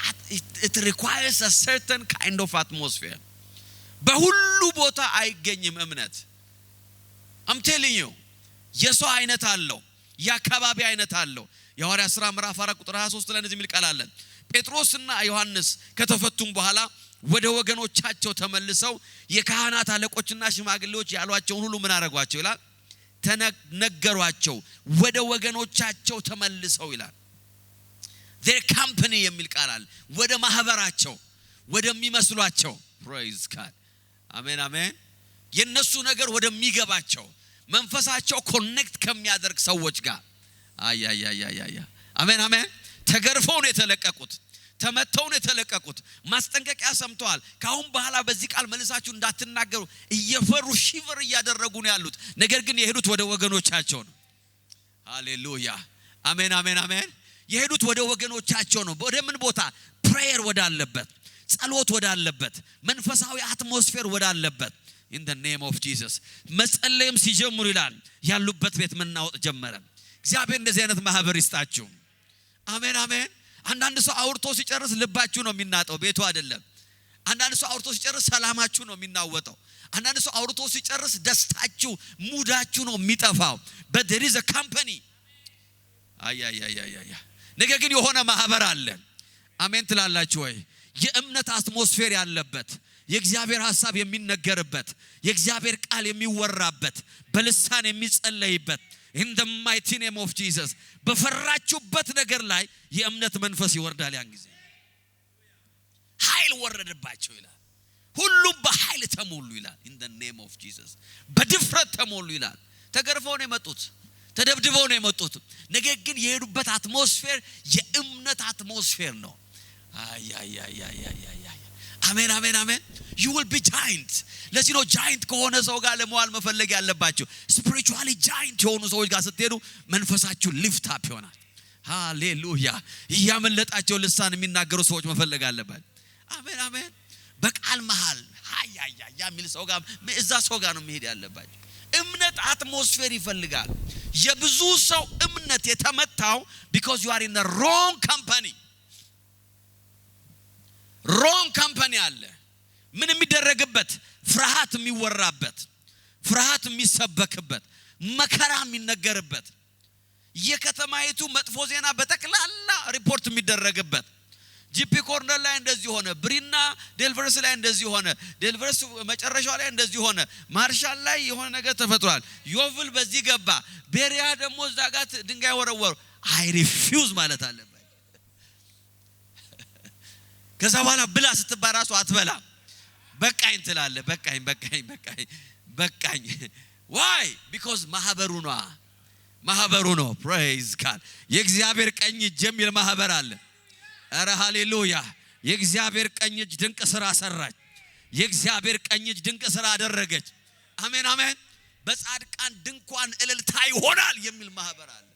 it requires a certain kind of atmosphere። በሁሉ ቦታ አይገኝም እምነት። I'm telling you የሰው አይነት አለው፣ የአካባቢ አይነት አለው። የሐዋርያት ሥራ ምዕራፍ 4 ቁጥር 23 ላይ እንደዚህ የሚል ቃል አለ። ጴጥሮስና ዮሐንስ ከተፈቱም በኋላ ወደ ወገኖቻቸው ተመልሰው የካህናት አለቆችና ሽማግሌዎች ያሏቸውን ሁሉ ምን አረጋቸው ይላል? ተነገሯቸው። ወደ ወገኖቻቸው ተመልሰው ይላል። their company የሚል ቃል አለ። ወደ ማህበራቸው ወደሚመስሏቸው። praise God አሜን አሜን። የነሱ ነገር ወደሚገባቸው መንፈሳቸው ኮኔክት ከሚያደርግ ሰዎች ጋር አሜን አሜን። ተገርፈው ነው የተለቀቁት። ተመተው ነው የተለቀቁት። ማስጠንቀቂያ ሰምተዋል። ካሁን በኋላ በዚህ ቃል መልሳችሁ እንዳትናገሩ እየፈሩ ሺቨር እያደረጉ ነው ያሉት። ነገር ግን የሄዱት ወደ ወገኖቻቸው ነው። ሃሌሉያ አሜን አሜን አሜን። የሄዱት ወደ ወገኖቻቸው ነው። ወደ ምን ቦታ? ፕሬየር ወዳለበት፣ ጸሎት ወዳለበት፣ መንፈሳዊ አትሞስፌር ወዳለበት in the name of Jesus መጸለይም ሲጀምሩ ይላል ያሉበት ቤት መናወጥ ጀመረ። እግዚአብሔር እንደዚህ አይነት ማህበር ይስጣችሁ። አሜን አሜን። አንዳንድ ሰው አውርቶ ሲጨርስ ልባችሁ ነው የሚናጠው፣ ቤቱ አይደለም። አንዳንድ ሰው አውርቶ ሲጨርስ ሰላማችሁ ነው የሚናወጠው። አንዳንድ ሰው አውርቶ ሲጨርስ ደስታችሁ፣ ሙዳችሁ ነው የሚጠፋው። but there is a company። ነገር ግን የሆነ ማህበር አለ። አሜን ትላላችሁ ወይ? የእምነት አትሞስፌር ያለበት፣ የእግዚአብሔር ሐሳብ የሚነገርበት፣ የእግዚአብሔር ቃል የሚወራበት፣ በልሳን የሚጸለይበት in the mighty name of Jesus በፈራችሁበት ነገር ላይ የእምነት መንፈስ ይወርዳል። ያን ጊዜ ኃይል ወረደባቸው ይላል። ሁሉም በኃይል ተሞሉ ይላል። in the name of Jesus በድፍረት ተሞሉ ይላል። ተገርፈው ነው የመጡት፣ ተደብድበው ነው የመጡት። ነገር ግን የሄዱበት አትሞስፌር የእምነት አትሞስፌር ነው። አሜን አሜን አሜን። you will be giant። ለዚህ ነው giant ከሆነ ሰው ጋር ለመዋል መፈለግ ያለባችሁ። spiritually giant የሆኑ ሰዎች ጋር ስትሄዱ መንፈሳችሁ lift up ይሆናል። ሃሌሉያ። ያመለጣቸው ልሳን የሚናገሩ ሰዎች መፈለግ አለባችሁ። አሜን አሜን። በቃል መሃል የሚል ሰው ጋር እዛ ሰው ጋር ነው መሄድ ያለባችሁ። እምነት አትሞስፌር ይፈልጋል። የብዙ ሰው እምነት የተመታው because you are in the wrong company። wrong company አለ። ምን የሚደረግበት? ፍርሃት የሚወራበት፣ ፍርሃት የሚሰበክበት፣ መከራ የሚነገርበት፣ የከተማይቱ መጥፎ ዜና በተክላላ ሪፖርት የሚደረግበት። ጂፒ ኮርነር ላይ እንደዚህ ሆነ፣ ብሪና ዴልቨርስ ላይ እንደዚህ ሆነ፣ ዴልቨርስ መጨረሻው ላይ እንደዚህ ሆነ፣ ማርሻል ላይ የሆነ ነገር ተፈጥሯል፣ ዮቭል በዚህ ገባ፣ ቤሪያ ደግሞ እዛ ጋር ድንጋይ ወረወሩ። አይ ሪፊውዝ ማለት አለበት። ከዛ በኋላ ብላ ስትባራሱ አትበላ። በቃኝ ትላለህ። በቃኝ why because ማህበሩ ነው praise God የእግዚአብሔር ቀኝ እጅ የሚል ማህበር አለ አረ ሃሌሉያ የእግዚአብሔር ቀኝ እጅ ድንቅ ሥራ ሰራች የእግዚአብሔር ቀኝ እጅ ድንቅ ሥራ አደረገች አሜን አሜን በጻድቃን ድንኳን እልልታ ይሆናል የሚል ማህበር አለ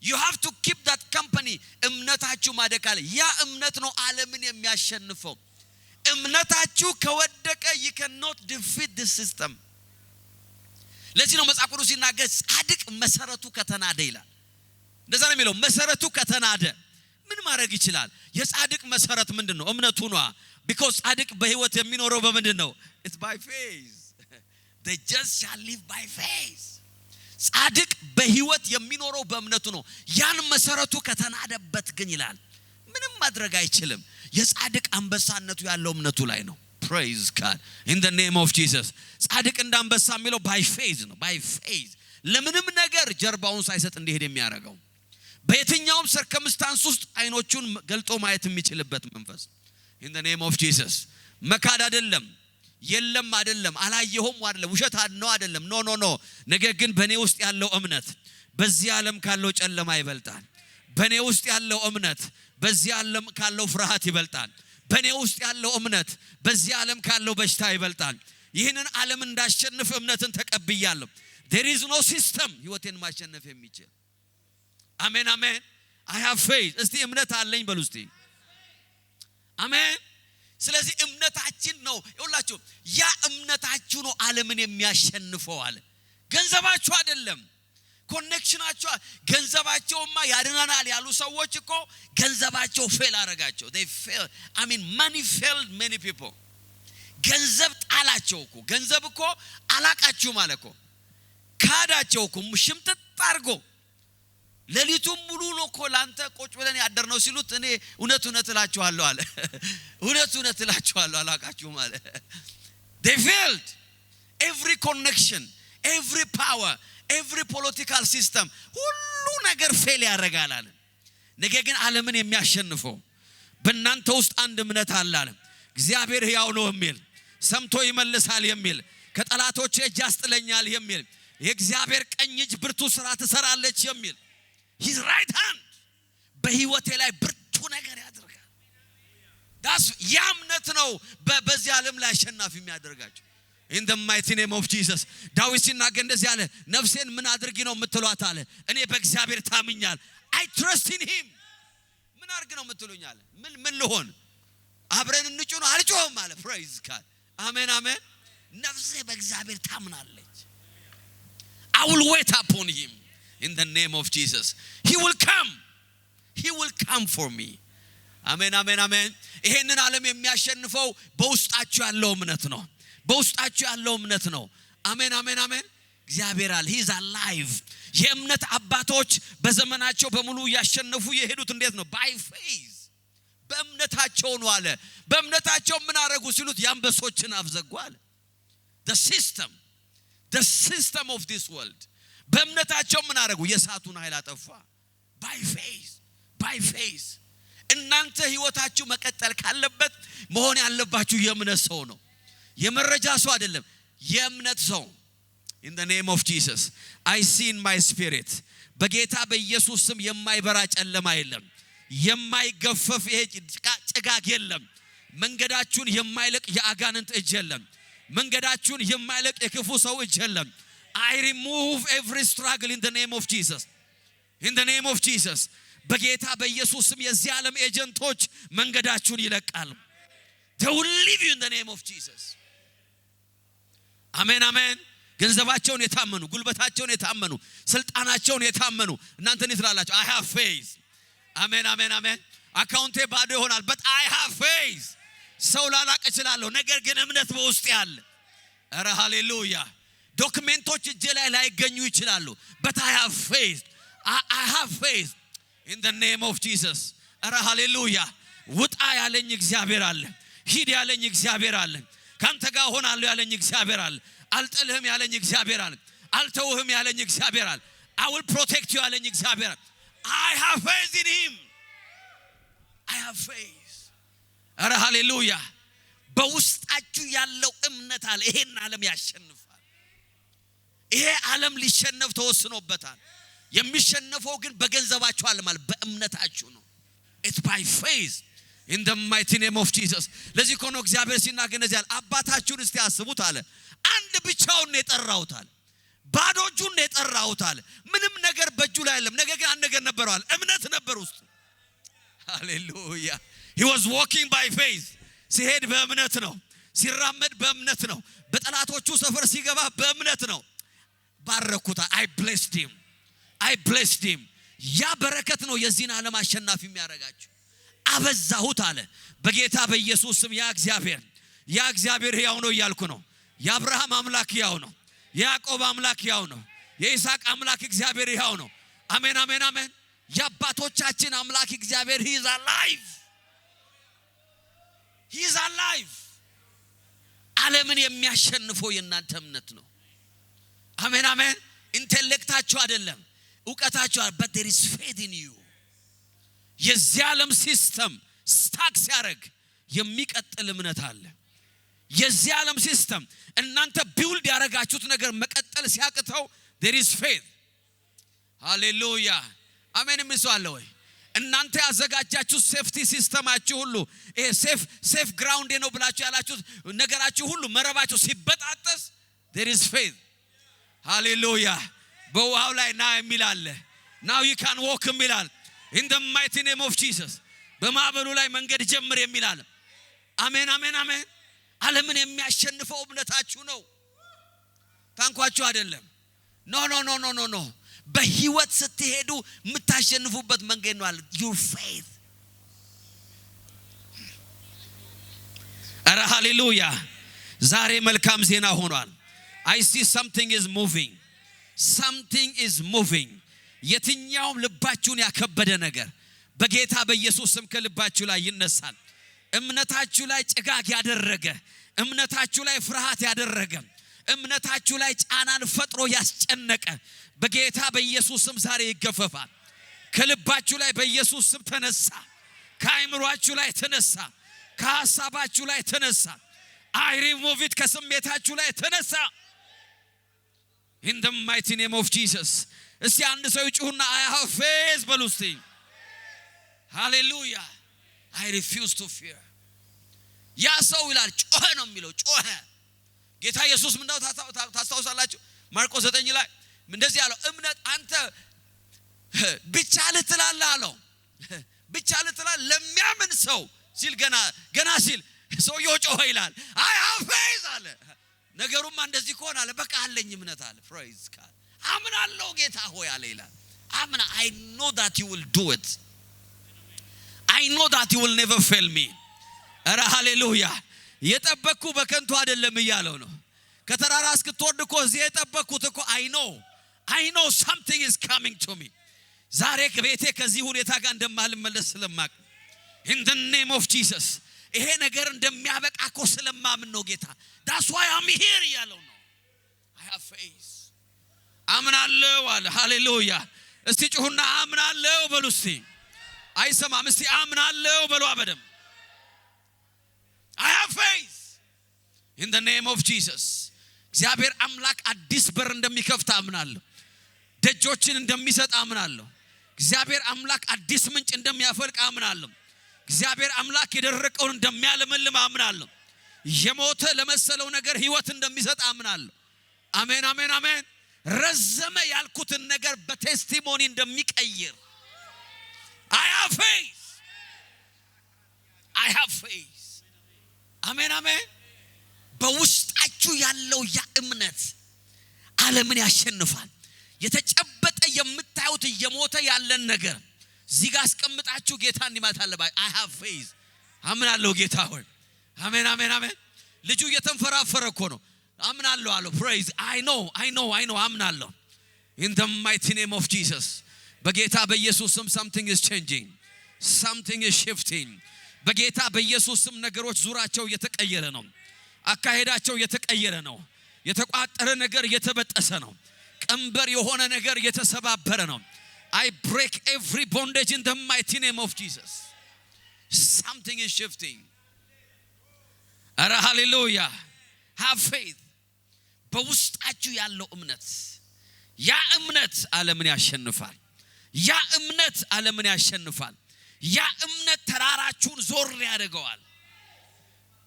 you have to keep that company እምነታችሁ ማደካለ ያ እምነት ነው ዓለምን የሚያሸንፈው እምነታችሁ ከወደቀ you cannot defeat the system ለዚህ ነው መጽሐፍ ቅዱስ ሲናገር ጻድቅ መሰረቱ ከተናደ ይላል እንደዛ ነው የሚለው መሰረቱ ከተናደ ምን ማድረግ ይችላል የጻድቅ መሰረት ምንድነው እምነቱ ነው because ጻድቅ በህይወት የሚኖረው በምንድነው it's by faith they just shall live by faith ጻድቅ በህይወት የሚኖረው በእምነቱ ነው ያን መሰረቱ ከተናደበት ግን ይላል ምንም ማድረግ አይችልም የጻድቅ አንበሳነቱ ያለው እምነቱ ላይ ነው praise God in the name of Jesus ጻድቅ እንዳንበሳ የሚለው by faith ነው by faith ለምንም ነገር ጀርባውን ሳይሰጥ እንዲሄድ የሚያደርገው በየትኛውም circumstance ውስጥ አይኖቹን ገልጦ ማየት የሚችልበት መንፈስ in the name of Jesus መካድ አይደለም የለም አይደለም አላየሁም አይደለም ውሸት ነው አይደለም ኖ ነገር ግን በኔ ውስጥ ያለው እምነት በዚህ ዓለም ካለው ጨለማ ይበልጣል በኔ ውስጥ ያለው እምነት በዚህ ዓለም ካለው ፍርሃት ይበልጣል በኔ ውስጥ ያለው እምነት በዚህ ዓለም ካለው በሽታ ይበልጣል ይህንን ዓለም እንዳሸንፍ እምነትን ተቀብያለሁ there is no system ህይወቴን ማሸነፍ የሚችል አሜን አሜን I have faith እስቲ እምነት አለኝ በሉ እስቲ አሜን ስለዚህ እምነታችን ነው ይውላችሁ ያ እምነታችሁ ነው ዓለምን የሚያሸንፈው አለ ገንዘባችሁ አይደለም ኮኔክሽናችሁ ገንዘባቸውማ ያድናናል ያሉ ሰዎች እኮ ገንዘባቸው ፌል አረጋቸው they fail I mean money failed many people ገንዘብ ጣላቸው እኮ ገንዘብ እኮ አላቃችሁ ማለት እኮ ካዳቸው እኮ ሽምጥጥ አርጎ ለሊቱም ሙሉ ነው እኮ ላንተ ቁጭ ብለን ያደርነው ሲሉት እኔ እውነት እላችኋለሁ አለ እውነት እላችኋለሁ አላቃችሁ ማለት they failed every connection every power every political system ሁሉ ነገር ፌል ያደርጋል አለ ነገር ግን ዓለምን የሚያሸንፈው በእናንተ ውስጥ አንድ እምነት አለ አለ እግዚአብሔር ሕያው ነው የሚል ሰምቶ ይመልሳል የሚል ከጠላቶቼ እጅ ያስጥለኛል የሚል የእግዚአብሔር ቀኝ እጅ ብርቱ ሥራ ትሰራለች የሚል his right hand በህይወቴ ላይ ብርቱ ነገር ያደርጋል that's ያምነት ነው በዚህ ዓለም ላይ አሸናፊ የሚያደርጋቸው in the mighty name of Jesus ዳዊት ሲናገር እንደዚህ አለ ነፍሴን ምን አድርጊ ነው የምትሏት አለ እኔ በእግዚአብሔር ታምኛል I trust in him ምን አድርግ ነው የምትሉኛል ምን ልሆን አብረን እንጩ ነው አልጮህም አለ praise God አሜን አሜን ነፍሴ በእግዚአብሔር ታምናለች I will wait upon him in the name of Jesus he will come for me amen amen amen ይሄንን ዓለም የሚያሸንፈው በውስጣችሁ ያለው እምነት ነው በውስጣችሁ ያለው እምነት ነው አሜን አሜን አሜን እግዚአብሔር አለ he is alive የእምነት አባቶች በዘመናቸው በሙሉ ያሸነፉ የሄዱት እንዴት ነው by faith በእምነታቸው ነው አለ በእምነታቸው ምን አረጉ ሲሉት ያንበሶችን አፍዘጉ አለ the system of this world በእምነታቸው ምን አረጉ የሳቱን ኃይል አጠፋ by faith እናንተ ህይወታችሁ መቀጠል ካለበት መሆን ያለባችሁ የእምነት ሰው ነው የመረጃ ሰው አይደለም የእምነት ሰው in the name of Jesus I see in my spirit በጌታ በኢየሱስ ስም የማይበራ ጨለማ የለም የማይገፈፍ ይሄ ጭጋግ የለም መንገዳችሁን የማይለቅ የአጋንንት እጅ የለም መንገዳችሁን የማይለቅ የክፉ ሰው እጅ የለም I remove every struggle in the name of Jesus in the name of Jesus በጌታ በኢየሱስ ስም የዚህ ዓለም ኤጀንቶች መንገዳችሁን ይለቃሉ they will leave you in the name of Jesus አሜን አሜን ገንዘባቸውን የታመኑ ጉልበታቸውን የታመኑ ስልጣናቸውን የታመኑ እናንተ እንዴት ትላላችሁ I have faith አሜን አሜን አሜን አካውንቴ ባዶ ይሆናል but I have faith ሰው ላላቅ እችላለሁ ነገር ግን እምነት በውስጥ ያለ ኧረ ሃሌሉያ ዶክመንቶች እጄ ላይ ላይገኙ ይችላሉ but I have faith I have faith in the name of Jesus ኧረ ሃሌሉያ ውጣ ያለኝ እግዚአብሔር አለ ሂድ ያለኝ እግዚአብሔር አለ ካንተ ጋር ሆናለሁ ያለኝ እግዚአብሔር አለ አልጥልህም ያለኝ እግዚአብሔር አለ አልተውህም ያለኝ እግዚአብሔር አለ I will protect you ያለኝ እግዚአብሔር አለ I have faith in him I have faith ኧረ ሃሌሉያ በውስጣችሁ ያለው እምነት አለ ይሄን ዓለም ያሸንፋል ይሄ ዓለም ሊሸነፍ ተወስኖበታል። የሚሸነፈው ግን በገንዘባችሁ አይደለም፣ በእምነታችሁ ነው። It's by faith in the mighty name of Jesus. ለዚህ እኮ ነው እግዚአብሔር ሲናገር እንደዚህ አለ፣ አባታችሁን እስቲ አስቡት አለ። አንድ ብቻውን ነው የጠራሁት አለ። ባዶ እጁን ነው የጠራሁት አለ። ምንም ነገር በእጁ ላይ አይደለም። ነገር ግን አንድ ነገር ነበረው አለ፣ እምነት ነበር ውስጡ። ሃሌሉያ። He was walking by faith. ሲሄድ በእምነት ነው፣ ሲራመድ በእምነት ነው፣ በጠላቶቹ ሰፈር ሲገባ በእምነት ነው። ባረኩታ። I blessed him. ያ በረከት ነው የዚህን ዓለም አሸናፊ የሚያደርጋችሁ። አበዛሁት አለ በጌታ በኢየሱስ ስም። ያ እግዚአብሔር ሕያው ነው እያልኩ ነው። የአብርሃም አምላክ ሕያው ነው። የያዕቆብ አምላክ ሕያው ነው። የይስሐቅ አምላክ እግዚአብሔር ሕያው ነው። አሜን አሜን አሜን። የአባቶቻችን አምላክ እግዚአብሔር he is alive. ዓለምን የሚያሸንፈው የእናንተ እምነት ነው። አሜን አሜን። ኢንተሌክታችሁ አይደለም፣ እውቀታችሁ አይደለም። but there is faith in you. የዚህ ዓለም ሲስተም ስታክ ሲያደርግ የሚቀጥል እምነት አለ። የዚህ ዓለም ሲስተም እናንተ ቢውልድ ያደረጋችሁት ነገር መቀጠል ሲያቅተው there is faith. ሃሌሉያ አሜን። የሚሰዋለ ወይ እናንተ ያዘጋጃችሁ ሴፍቲ ሲስተማችሁ ሁሉ ይሄ ሴፍ ግራውንድ ነው ብላችሁ ያላችሁት ነገራችሁ ሁሉ መረባችሁ ሲበጣጠስ there is faith. ሃሌሉያ። በውሃው ላይ ና የሚል አለ። now you can walk የሚል አለ። in the mighty name of Jesus. በማዕበሉ ላይ መንገድ ጀምር የሚል አለ። አሜን አሜን አሜን። ዓለምን የሚያሸንፈው እምነታችሁ ነው፣ ታንኳችሁ አይደለም። ኖ በህይወት ስትሄዱ የምታሸንፉበት መንገድ ነው አለ። your faith. አረ ሃሌሉያ። ዛሬ መልካም ዜና ሆኗል። I see something is moving. የትኛውም ልባችሁን ያከበደ ነገር በጌታ በኢየሱስ ስም ከልባችሁ ላይ ይነሳል። እምነታችሁ ላይ ጭጋግ ያደረገ፣ እምነታችሁ ላይ ፍርሃት ያደረገ፣ እምነታችሁ ላይ ጫናን ፈጥሮ ያስጨነቀ በጌታ በኢየሱስ ስም ዛሬ ይገፈፋል። ከልባችሁ ላይ በኢየሱስ ስም ተነሳ። ከአይምሯችሁ ላይ ተነሳ። ከሐሳባችሁ ላይ ተነሳ። I remove it። ከስሜታችሁ ላይ ተነሳ። in the mighty name of Jesus. እስቲ አንድ ሰው ይጩህና I have faith በሉ እስቲ። ሃሌሉያ። I refuse to fear. ያ ሰው ይላል ጮኸ ነው የሚለው፣ ጮኸ። ጌታ ኢየሱስ ምን እንዳው ታስታውሳላችሁ? ማርቆስ 9 ላይ እንደዚህ ያለው እምነት አንተ ብቻ ልትላለህ አለው። ብቻ ልትላለህ ለሚያምን ሰው ሲል ገና ሲል ሰውየው ጮኸ ይላል I have faith አለ። ነገሩማ እንደዚህ ከሆነ አለ በቃ አለኝ እምነት አለ። praise God። አምናለሁ ጌታ ሆይ አለ ይላል። አምና I know that you will do it. I know that you will never fail me. አረ ሃሌሉያ። የጠበቅኩ በከንቱ አይደለም እያለው ነው። ከተራራ እስክትወርድ እኮ እዚህ የጠበቅኩት እኮ I know something is coming to me. ዛሬ ከቤቴ ከዚህ ሁኔታ ጋር እንደማልመለስ ስለማቅ in the name of Jesus ይሄ ነገር እንደሚያበቃ እኮ ስለማምን ነው ጌታ። that's why I'm here እያለው ነው። I have faith. አምናለሁ አለ። ሃሌሉያ። እስቲ ጩሁና አምናለሁ በሉ እስቲ። አይሰማም። እስቲ አምናለሁ በሉ አበደም። I have faith in the name of Jesus. እግዚአብሔር አምላክ አዲስ በር እንደሚከፍት አምናለሁ። ደጆችን እንደሚሰጥ አምናለሁ። እግዚአብሔር አምላክ አዲስ ምንጭ እንደሚያፈልቅ አምናለሁ። እግዚአብሔር አምላክ የደረቀውን እንደሚያለመልም አምናለሁ። የሞተ ለመሰለው ነገር ህይወት እንደሚሰጥ አምናለሁ። አሜን አሜን አሜን። ረዘመ ያልኩትን ነገር በቴስቲሞኒ እንደሚቀይር I have faith. አሜን አሜን። በውስጣችሁ ያለው ያ እምነት ዓለምን ያሸንፋል። የተጨበጠ የምታዩት የሞተ ያለን ነገር እዚህ ጋር አስቀምጣችሁ ጌታን እንዲማት አለባችሁ። I have faith. አምናለሁ ጌታ ሆይ። አሜን አሜን አሜን። ልጁ እየተንፈራፈረ እኮ ነው። አምናለሁ አለው። praise. I know አምናለሁ in the mighty name of Jesus. በጌታ በኢየሱስ ስም something is changing. Something is shifting. በጌታ በኢየሱስ ስም ነገሮች ዙራቸው እየተቀየረ ነው። አካሄዳቸው እየተቀየረ ነው። የተቋጠረ ነገር እየተበጠሰ ነው። ቀንበር የሆነ ነገር እየተሰባበረ ነው። I break every bondage in the mighty name of Jesus. Something is shifting. Ara hallelujah. Have faith. በውስጣችሁ ያለው እምነት ያ እምነት ዓለምን ያሸንፋል። ያ እምነት ዓለምን ያሸንፋል። ያ እምነት ተራራችሁን ዞር ያደርገዋል።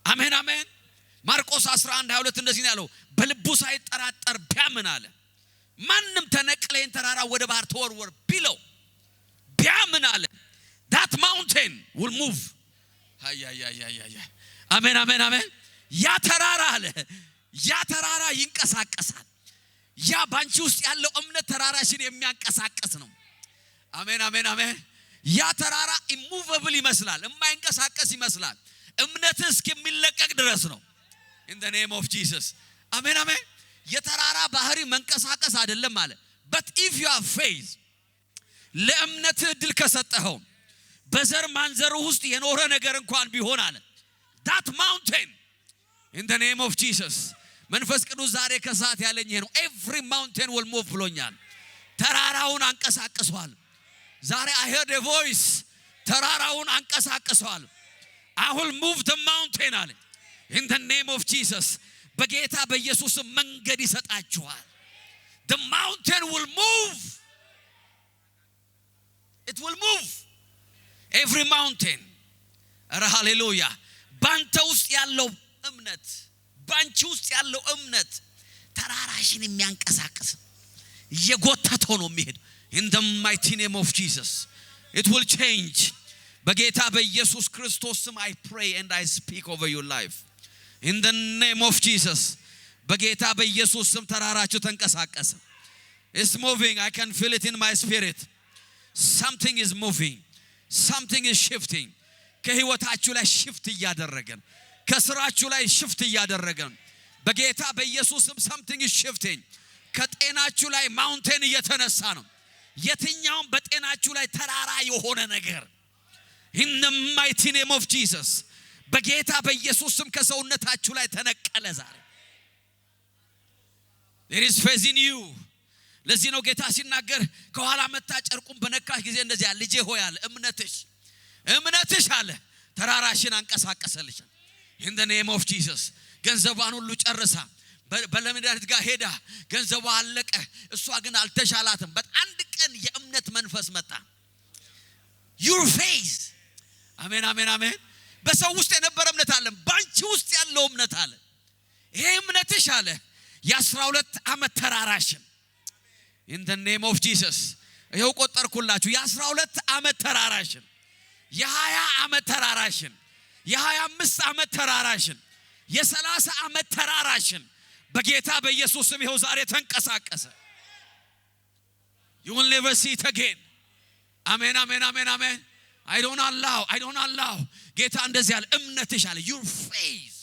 አሜን አሜን። ማርቆስ 11:22 እንደዚህ ነው ያለው፣ በልቡ ሳይጠራጠር ቢያምን አለ ማንም ተነቅለህን ተራራ ወደ ባህር ተወርወር ቢለው ቢያምን አለ that mountain will move። አሜን አሜን አሜን። ያ ተራራ አለ ያ ተራራ ይንቀሳቀሳል። ያ ባንቺ ውስጥ ያለው እምነት ተራራሽን የሚያንቀሳቀስ ነው። አሜን አሜን አሜን። ያ ተራራ immovable ይመስላል፣ የማይንቀሳቀስ ይመስላል። እምነት እስኪሚለቀቅ ድረስ ነው። in the name of Jesus። አሜን አሜን። የተራራ ባህሪ መንቀሳቀስ አይደለም አለ but if you have faith ለእምነት እድል ከሰጠኸው በዘር ማንዘሩ ውስጥ የኖረ ነገር እንኳን ቢሆን አለ that mountain in the name of Jesus። መንፈስ ቅዱስ ዛሬ ከሰዓት ያለኝ ነው every mountain will move ብሎኛል። ተራራውን አንቀሳቅሷል። ዛሬ I heard a voice ተራራውን አንቀሳቅሷል። I will move the mountain አለ in the name of Jesus። በጌታ በኢየሱስ መንገድ ይሰጣችኋል። the mountain will move። it will move every mountain። ኧረ ሃሌሉያ። ባንተ ውስጥ ያለው እምነት ባንቺ ውስጥ ያለው እምነት ተራራሽን የሚያንቀሳቅስ የጎተተው ነው የሚሄድ in the mighty name of Jesus it will change። በጌታ በኢየሱስ ክርስቶስ ስም I pray and I speak over your life in the name of Jesus። በጌታ በኢየሱስ ስም ተራራችሁ ተንቀሳቀሰ። it's moving። I can feel it in my spirit። something is moving, something is shifting። ከህይወታችሁ ላይ shift እያደረገ ነው። ከስራችሁ ላይ shift እያደረገ ነው። በጌታ በኢየሱስ ስም something is shifting። ከጤናችሁ ላይ mountain እየተነሳ ነው። የትኛውም በጤናችሁ ላይ ተራራ የሆነ ነገር in the mighty name of Jesus በጌታ በኢየሱስ ስም ከሰውነታችሁ ላይ ተነቀለ ዛሬ። there is faith in you። ለዚህ ነው ጌታ ሲናገር ከኋላ መጣ ጨርቁን በነካሽ ጊዜ እንደዚህ አለ ልጄ ሆይ አለ እምነትሽ አለ ተራራሽን አንቀሳቀሰልሽ in the name of Jesus። ገንዘቧን ሁሉ ጨርሳ በለመድኃኒት ጋር ሄዳ ገንዘቧ አለቀ። እሷ ግን አልተሻላትም። በአንድ ቀን የእምነት መንፈስ መጣ። your faith አሜን አሜን አሜን። በሰው ውስጥ የነበረ እምነት አለ፣ ባንቺ ውስጥ ያለው እምነት አለ። ይሄ እምነትሽ አለ የ12 ዓመት ተራራሽን in the name of Jesus ይሄው ቆጠርኩላችሁ። የ12 ዓመት ተራራሽን፣ የ20 ዓመት ተራራሽን፣ የ25 ዓመት ተራራሽን፣ የ30 ዓመት ተራራሽን በጌታ በኢየሱስ ስም ይሄው ዛሬ ተንቀሳቀሰ። you will never see it again። አሜን አሜን አሜን አሜን። I don't allow ጌታ እንደዚህ ያለ እምነትሽ አለ your faith።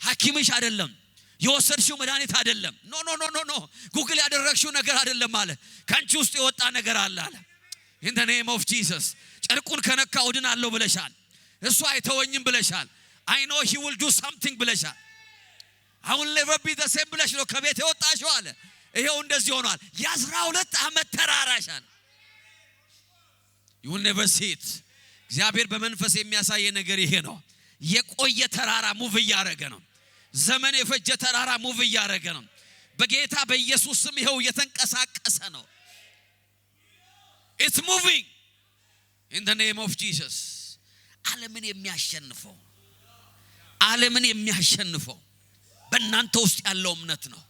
ሐኪምሽ አይደለም፣ የወሰድሽው መድኃኒት አይደለም፣ ኖ ጉግል ያደረግሽው ነገር አይደለም አለ። ካንቺ ውስጥ የወጣ ነገር አለ አለ in the name of Jesus። ጨርቁን ከነካው ድናለሁ ብለሻል። እሱ አይተወኝም ብለሻል። I know he will do something ብለሻል። I will never be the same ብለሽ ነው ከቤት የወጣሽው አለ። ይሄው እንደዚህ ሆኗል። የ12 ዓመት ተራራሽ አለ you will never see it። እግዚአብሔር በመንፈስ የሚያሳየ ነገር ይሄ ነው። የቆየ ተራራ ሙቭ እያደረገ ነው። ዘመን የፈጀ ተራራ ሙቭ እያደረገ ነው። በጌታ በኢየሱስ ስም ይሄው እየተንቀሳቀሰ ነው። it's moving in the name of Jesus። ዓለምን የሚያሸንፈው በእናንተ ውስጥ ያለው እምነት ነው።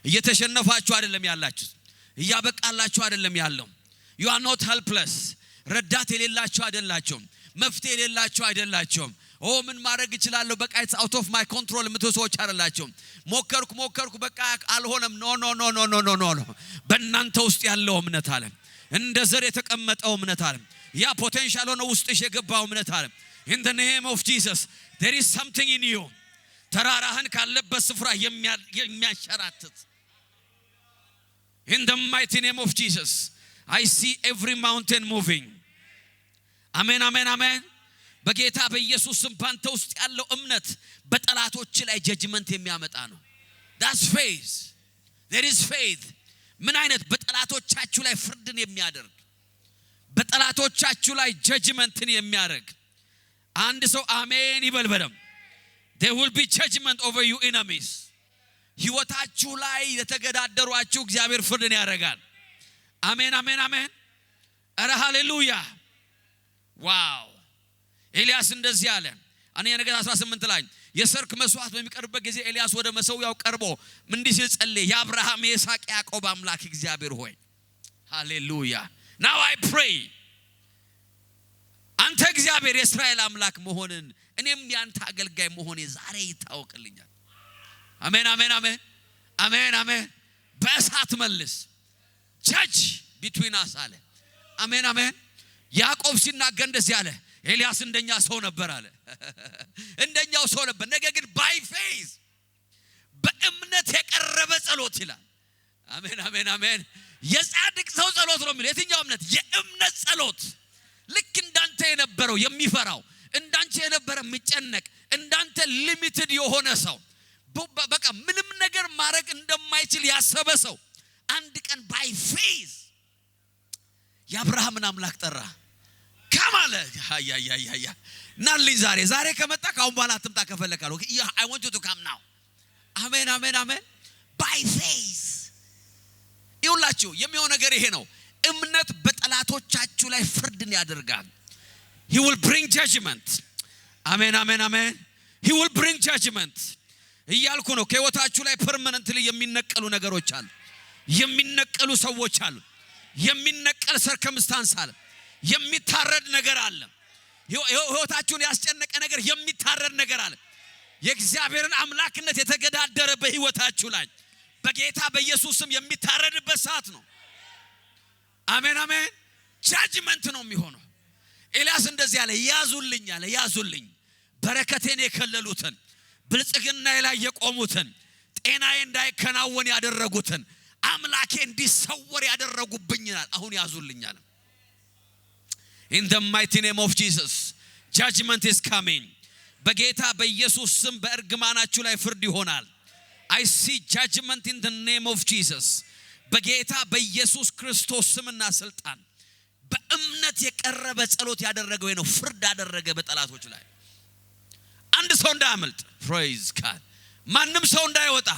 እየተሸነፋችሁ አይደለም ያላችሁት፣ እያበቃላችሁ አይደለም ያለው። you are not helpless። ረዳት የሌላችሁ አይደላችሁም፣ መፍትሄ የሌላችሁ አይደላችሁም። ምን ማድረግ እችላለሁ በቃ it's out of my control የምትሉ ሰዎች አይደላችሁም። ሞከርኩ በቃ አልሆነም። ኖ በእናንተ ውስጥ ያለው እምነት አለ፣ እንደ ዘር የተቀመጠው እምነት አለ፣ ያ ፖቴንሻል ሆኖ ውስጥሽ የገባው እምነት አለ in the name of Jesus there is something in you። ተራራህን ካለበት ስፍራ የሚያሸራትት in the mighty name of Jesus I see every mountain moving። አሜን አሜን አሜን። በጌታ በኢየሱስ ስም ባንተ ውስጥ ያለው እምነት በጠላቶች ላይ ጀጅመንት የሚያመጣ ነው። that's faith። there is faith። ምን አይነት? በጠላቶቻችሁ ላይ ፍርድን የሚያደርግ፣ በጠላቶቻችሁ ላይ ጀጅመንትን የሚያደርግ። አንድ ሰው አሜን ይበል በደም። there will be judgment over your enemies። ህይወታችሁ ላይ የተገዳደሯችሁ እግዚአብሔር ፍርድን ያደርጋል። አሜን አሜን አሜን። አረ ሃሌሉያ ዋው። ኤልያስ እንደዚህ አለ አንደኛ ነገሥት 18 ላይ የሰርክ መስዋዕት በሚቀርብበት ጊዜ ኤልያስ ወደ መሰዊያው ቀርቦ እንዲህ ሲል ጸለየ፣ የአብርሃም የይስሐቅ ያዕቆብ አምላክ እግዚአብሔር ሆይ ሃሌሉያ now I pray አንተ እግዚአብሔር የእስራኤል አምላክ መሆንን እኔም ያንተ አገልጋይ መሆኔ ዛሬ ይታወቅልኛል። አሜን አሜን አሜን አሜን አሜን። በእሳት መልስ judge between us አለ። አሜን አሜን። ያዕቆብ ሲናገር እንደዚህ አለ፣ ኤልያስ እንደኛ ሰው ነበር አለ። እንደኛው ሰው ነበር፣ ነገር ግን by faith በእምነት የቀረበ ጸሎት ይላል። አሜን አሜን አሜን። የጻድቅ ሰው ጸሎት ነው የሚለው። የትኛው እምነት? የእምነት ጸሎት። ልክ እንዳንተ የነበረው የሚፈራው፣ እንዳንተ የነበረ የሚጨነቅ፣ እንዳንተ ሊሚትድ የሆነ ሰው፣ በቃ ምንም ነገር ማድረግ እንደማይችል ያሰበ ሰው አንድ ቀን by faith የአብርሃምን አምላክ ጠራ። ከማለ ያ ናልኝ ዛሬ ከመጣ ካሁን በኋላ አትምጣ ከፈለካለሁ I want you to come now። አሜን አሜን አሜን። by faith ይውላችሁ የሚሆነው ነገር ይሄ ነው። እምነት በጠላቶቻችሁ ላይ ፍርድን ያደርጋል። he will bring judgment። አሜን አሜን አሜን። he will bring judgment እያልኩ ነው። ከህይወታችሁ ላይ ፐርማነንትሊ የሚነቀሉ ነገሮች አሉ፣ የሚነቀሉ ሰዎች አሉ፣ የሚነቀል ሰርከምስታንስ አለ፣ የሚታረድ ነገር አለ። ህይወታችሁን ያስጨነቀ ነገር የሚታረድ ነገር አለ። የእግዚአብሔርን አምላክነት የተገዳደረ በህይወታችሁ ላይ በጌታ በኢየሱስ ስም የሚታረድበት ሰዓት ነው። አሜን አሜን። ጃጅመንት ነው የሚሆነው። ኤልያስ እንደዚህ ያለ ያዙልኝ አለ፣ ያዙልኝ በረከቴን የከለሉትን፣ ብልጽግናዬ ላይ የቆሙትን፣ ጤናዬ እንዳይከናወን ያደረጉትን፣ አምላኬ እንዲሰወር ያደረጉብኛል አሁን ያዙልኝ አለ። in the mighty name of Jesus judgment is coming። በጌታ በኢየሱስ ስም በእርግማናችሁ ላይ ፍርድ ይሆናል። I see judgment in the name of Jesus። በጌታ በኢየሱስ ክርስቶስ ስምና ስልጣን በእምነት የቀረበ ጸሎት ያደረገው ነው ፍርድ ያደረገ በጠላቶች ላይ። አንድ ሰው እንዳያመልጥ praise God። ማንም ሰው እንዳይወጣ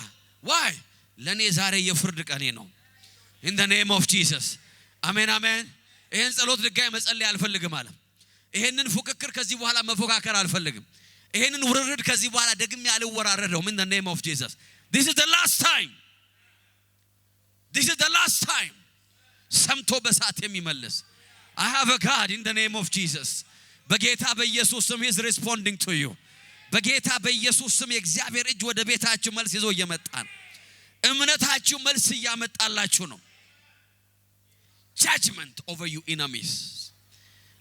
why ለኔ ዛሬ የፍርድ ቀኔ ነው in the name of Jesus። አሜን አሜን። ይሄን ጸሎት ድጋሚ መጸለይ አልፈልግም አለ። ይሄንን ፉክክር ከዚህ በኋላ መፎካከር አልፈልግም። ይሄንን ውርርድ ከዚህ በኋላ ደግሜ አልወራረደውም in the name of Jesus። this is the last time። this is the last time። ሰምቶ በሳት የሚመለስ I have a God in the name of Jesus። በጌታ በኢየሱስ ስም he is responding to you። በጌታ በኢየሱስ ስም የእግዚአብሔር እጅ ወደ ቤታችሁ መልስ ይዞ እየመጣ ነው። እምነታችሁ መልስ እያመጣላችሁ ነው። judgment over you enemies።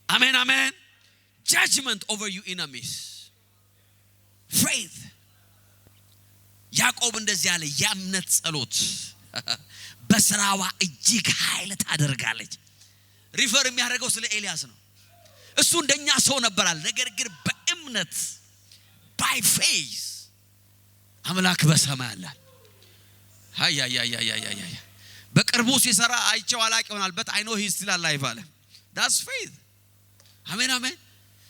amen amen። judgment over you enemies። faith ያዕቆብ እንደዚህ ያለ የእምነት ጸሎት በስራዋ እጅግ ኃይል ታደርጋለች። ሪፈር የሚያደርገው ስለ ኤልያስ ነው። እሱ እንደኛ ሰው ነበራል፣ ነገር ግን በእምነት by faith አምላክ በሰማይ አለ። ሃያ በቅርቡ ሲሰራ አይቼው አላቅ ይሆናል but I know he is still alive አለ። that's faith። አሜን አሜን።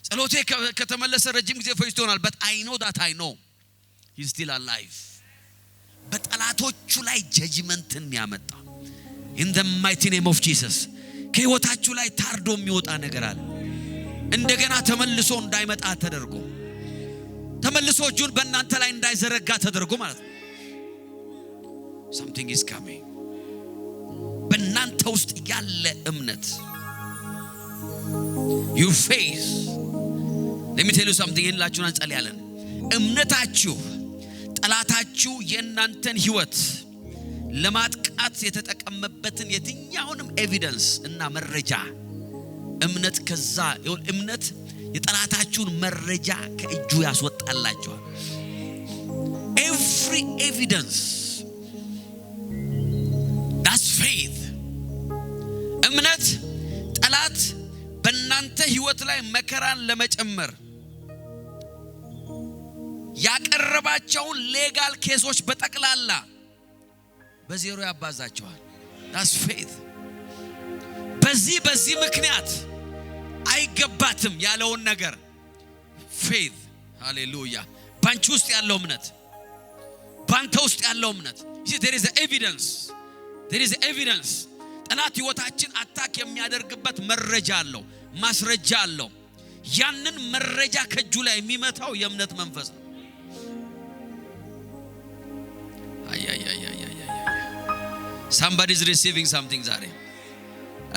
ጸሎቴ ከተመለሰ ረጅም ጊዜ ፈጅቶ ይሆናል but I know that I know he is still alive። በጠላቶቹ ላይ ጀጅመንትን ያመጣ in the mighty name of Jesus። ከህይወታችሁ ላይ ታርዶ የሚወጣ ነገር አለ። እንደገና ተመልሶ እንዳይመጣ ተደርጎ፣ ተመልሶ እጁን በእናንተ ላይ እንዳይዘረጋ ተደርጎ ማለት ነው። something is coming። በእናንተ ውስጥ ያለ እምነት your faith let me tell you something ይላችሁና እንጸልያለን። እምነታችሁ ጠላታችሁ የእናንተን ህይወት ለማጥቃት የተጠቀመበትን የትኛውንም ኤቪደንስ እና መረጃ እምነት ከዛ እምነት የጠላታችሁን መረጃ ከእጁ ያስወጣላችኋል። every evidence that's faith። እምነት ጠላት በእናንተ ህይወት ላይ መከራን ለመጨመር ያቀረባቸውን ሌጋል ኬሶች በጠቅላላ በዜሮ ያባዛቸዋል። that's faith። በዚህ ምክንያት አይገባትም ያለውን ነገር faith ሃሌሉያ ባንቺ ውስጥ ያለው እምነት ባንተ ውስጥ ያለው እምነት there is evidence ጠላት ህይወታችን አታክ የሚያደርግበት መረጃ አለው ማስረጃ አለው ያንን መረጃ ከጁ ላይ የሚመታው የእምነት መንፈስ ነው somebody is receiving something ዛሬ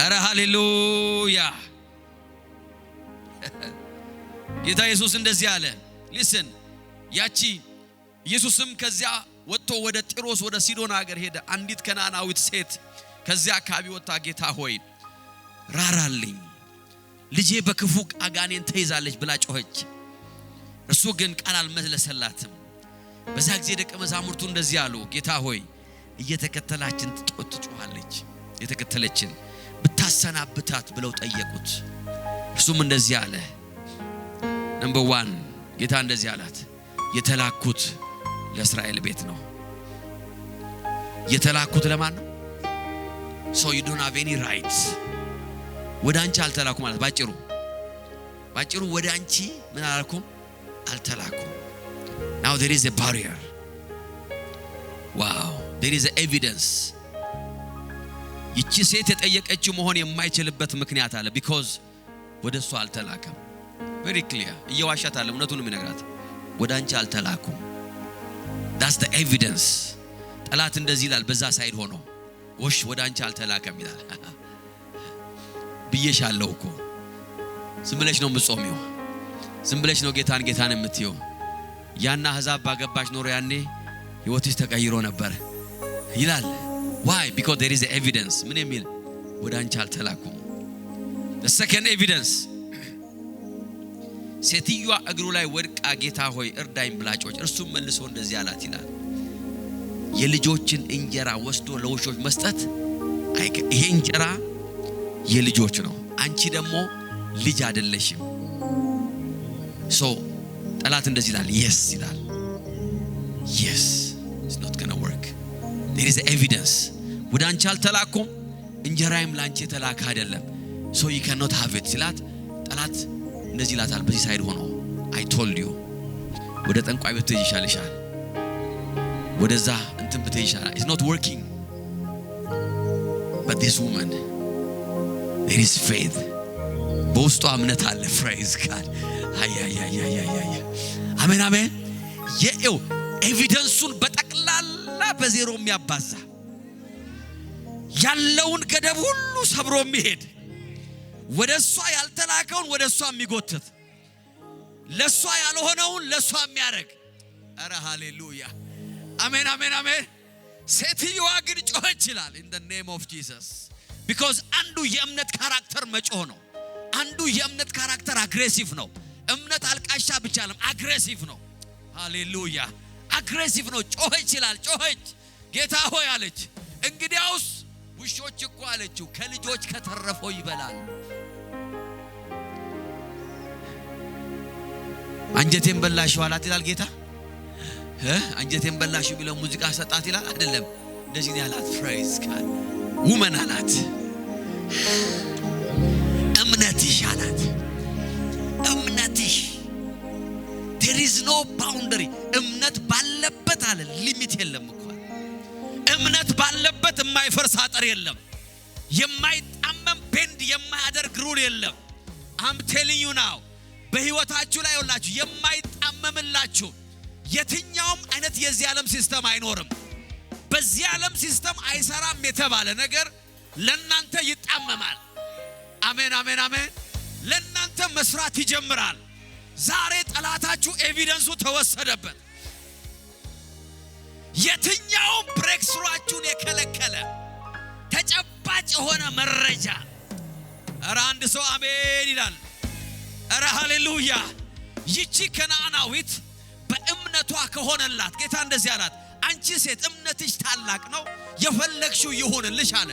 አረ ሃሌሉያ ጌታ ኢየሱስ እንደዚህ አለ listen ያቺ ኢየሱስም ከዚያ ወጥቶ ወደ ጢሮስ ወደ ሲዶና ሀገር ሄደ አንዲት ከናናዊት ሴት ከዚያ አካባቢ ወጣ ጌታ ሆይ ራራልኝ ልጄ በክፉ አጋኔን ተይዛለች ብላ ጮኸች እርሱ ግን ቃል አልመለሰላትም በዛ ጊዜ ደቀ መዛሙርቱ እንደዚህ አሉ ጌታ ሆይ እየተከተላችን ትጮኻለች የተከተለችን ብታሰናብታት ብለው ጠየቁት እርሱም እንደዚህ አለ number 1 ጌታ እንደዚህ አላት የተላኩት ለእስራኤል ቤት ነው የተላኩት ለማን ነው so you don't have any rights ወደ አንቺ አልተላኩ ማለት ባጭሩ ወደ አንቺ ምን አላልኩም አልተላኩም now there is a barrier wow there is evidence ይቺ ሴት የጠየቀችው መሆን የማይችልበት ምክንያት አለ because ወደሱ አልተላከም very clear እየዋሻት አለ እውነቱን የሚነግራት ወደ አንቺ አልተላኩም that's the evidence ጠላት እንደዚህ ይላል በዛ ሳይድ ሆኖ ወሽ ወደ አንቺ አልተላከም ይላል ብዬሻለሁ እኮ ዝም ብለሽ ነው የምትጾሚው ዝም ብለሽ ነው ጌታን የምትይው ያና ህዛብ ባገባሽ ኖሮ ያኔ ህይወትሽ ተቀይሮ ነበር ይላል why because there is evidence ምን የሚል ወደ አንቺ አልተላኩም the second evidence ሴትዮዋ እግሩ ላይ ወድቃ ጌታ ሆይ እርዳኝ ብላጮች እርሱም መልሶ እንደዚህ አላት ይላል የልጆችን እንጀራ ወስዶ ለውሾች መስጠት ይሄ እንጀራ የልጆች ነው አንቺ ደግሞ ልጅ አይደለሽም so ጠላት እንደዚህ ይላል yes ይላል yes it's not going to work there is evidence ወደ አንቺ አልተላኩም እንጀራም ላንቺ ተላካ አይደለም so you cannot have it ይላል ጠላት እንደዚህ ይላታል በዚህ ሳይድ ሆኖ I told you ወደ ጠንቋይ ቤት ይሻልሻል ወደዛ እንትን ቤት ይሻላል it's not working but this woman there is faith በውስጧ እምነት አለ praise God አሜን አሜን የው ኤቪደንሱን በጠቅላላ በዜሮ የሚያባዛ ያለውን ገደብ ሁሉ ሰብሮ የሚሄድ ወደሷ ያልተላከውን ወደሷ የሚጎትት ለሷ ያልሆነውን ለሷ የሚያረግ አረ ሃሌሉያ አሜን አሜን አሜን ሴትዮዋ ግን ጮኸች ይላል in the name of Jesus because አንዱ የእምነት ካራክተር መጮህ ነው አንዱ የእምነት ካራክተር አግሬሲቭ ነው እምነት አልቃሻ ብቻ አይደለም አግሬሲቭ ነው ሃሌሉያ አግሬሲቭ ነው ጮኸች ይላል ጮኸች ጌታ ሆይ አለች እንግዲያውስ ውሾች እኮ አለችው ከልጆች ከተረፈው ይበላል አንጀቴን በላሽው አላት ይላል ጌታ አንጀቴን በላሽው ቢለው ሙዚቃ ሰጣት ይላል አይደለም እንደዚህ ነው ያላት praise God woman አላት እምነትሽ አላት እምነትሽ there is no boundary እምነት ባለበት አለ ሊሚት የለም እኮ እምነት ባለበት የማይፈርስ አጥር የለም የማይጣመም ቤንድ የማያደርግ ሩል የለም I'm telling you now በህይወታችሁ ላይ ወላችሁ የማይጣመምላችሁ የትኛውም አይነት የዚህ ዓለም ሲስተም አይኖርም በዚህ ዓለም ሲስተም አይሰራም የተባለ ነገር ለናንተ ይጣመማል አሜን አሜን አሜን ለናንተ መስራት ይጀምራል ዛሬ ጠላታችሁ ኤቪደንሱ ተወሰደበት የትኛውም ብሬክስሩአችሁን የከለከለ ተጨባጭ የሆነ መረጃ አረ አንድ ሰው አሜን ይላል አረ ሃሌሉያ ይቺ ከነዓናዊት በእምነቷ ከሆነላት ጌታ እንደዚህ አላት አንቺ ሴት እምነትሽ ታላቅ ነው የፈለግሽው ይሁንልሽ አለ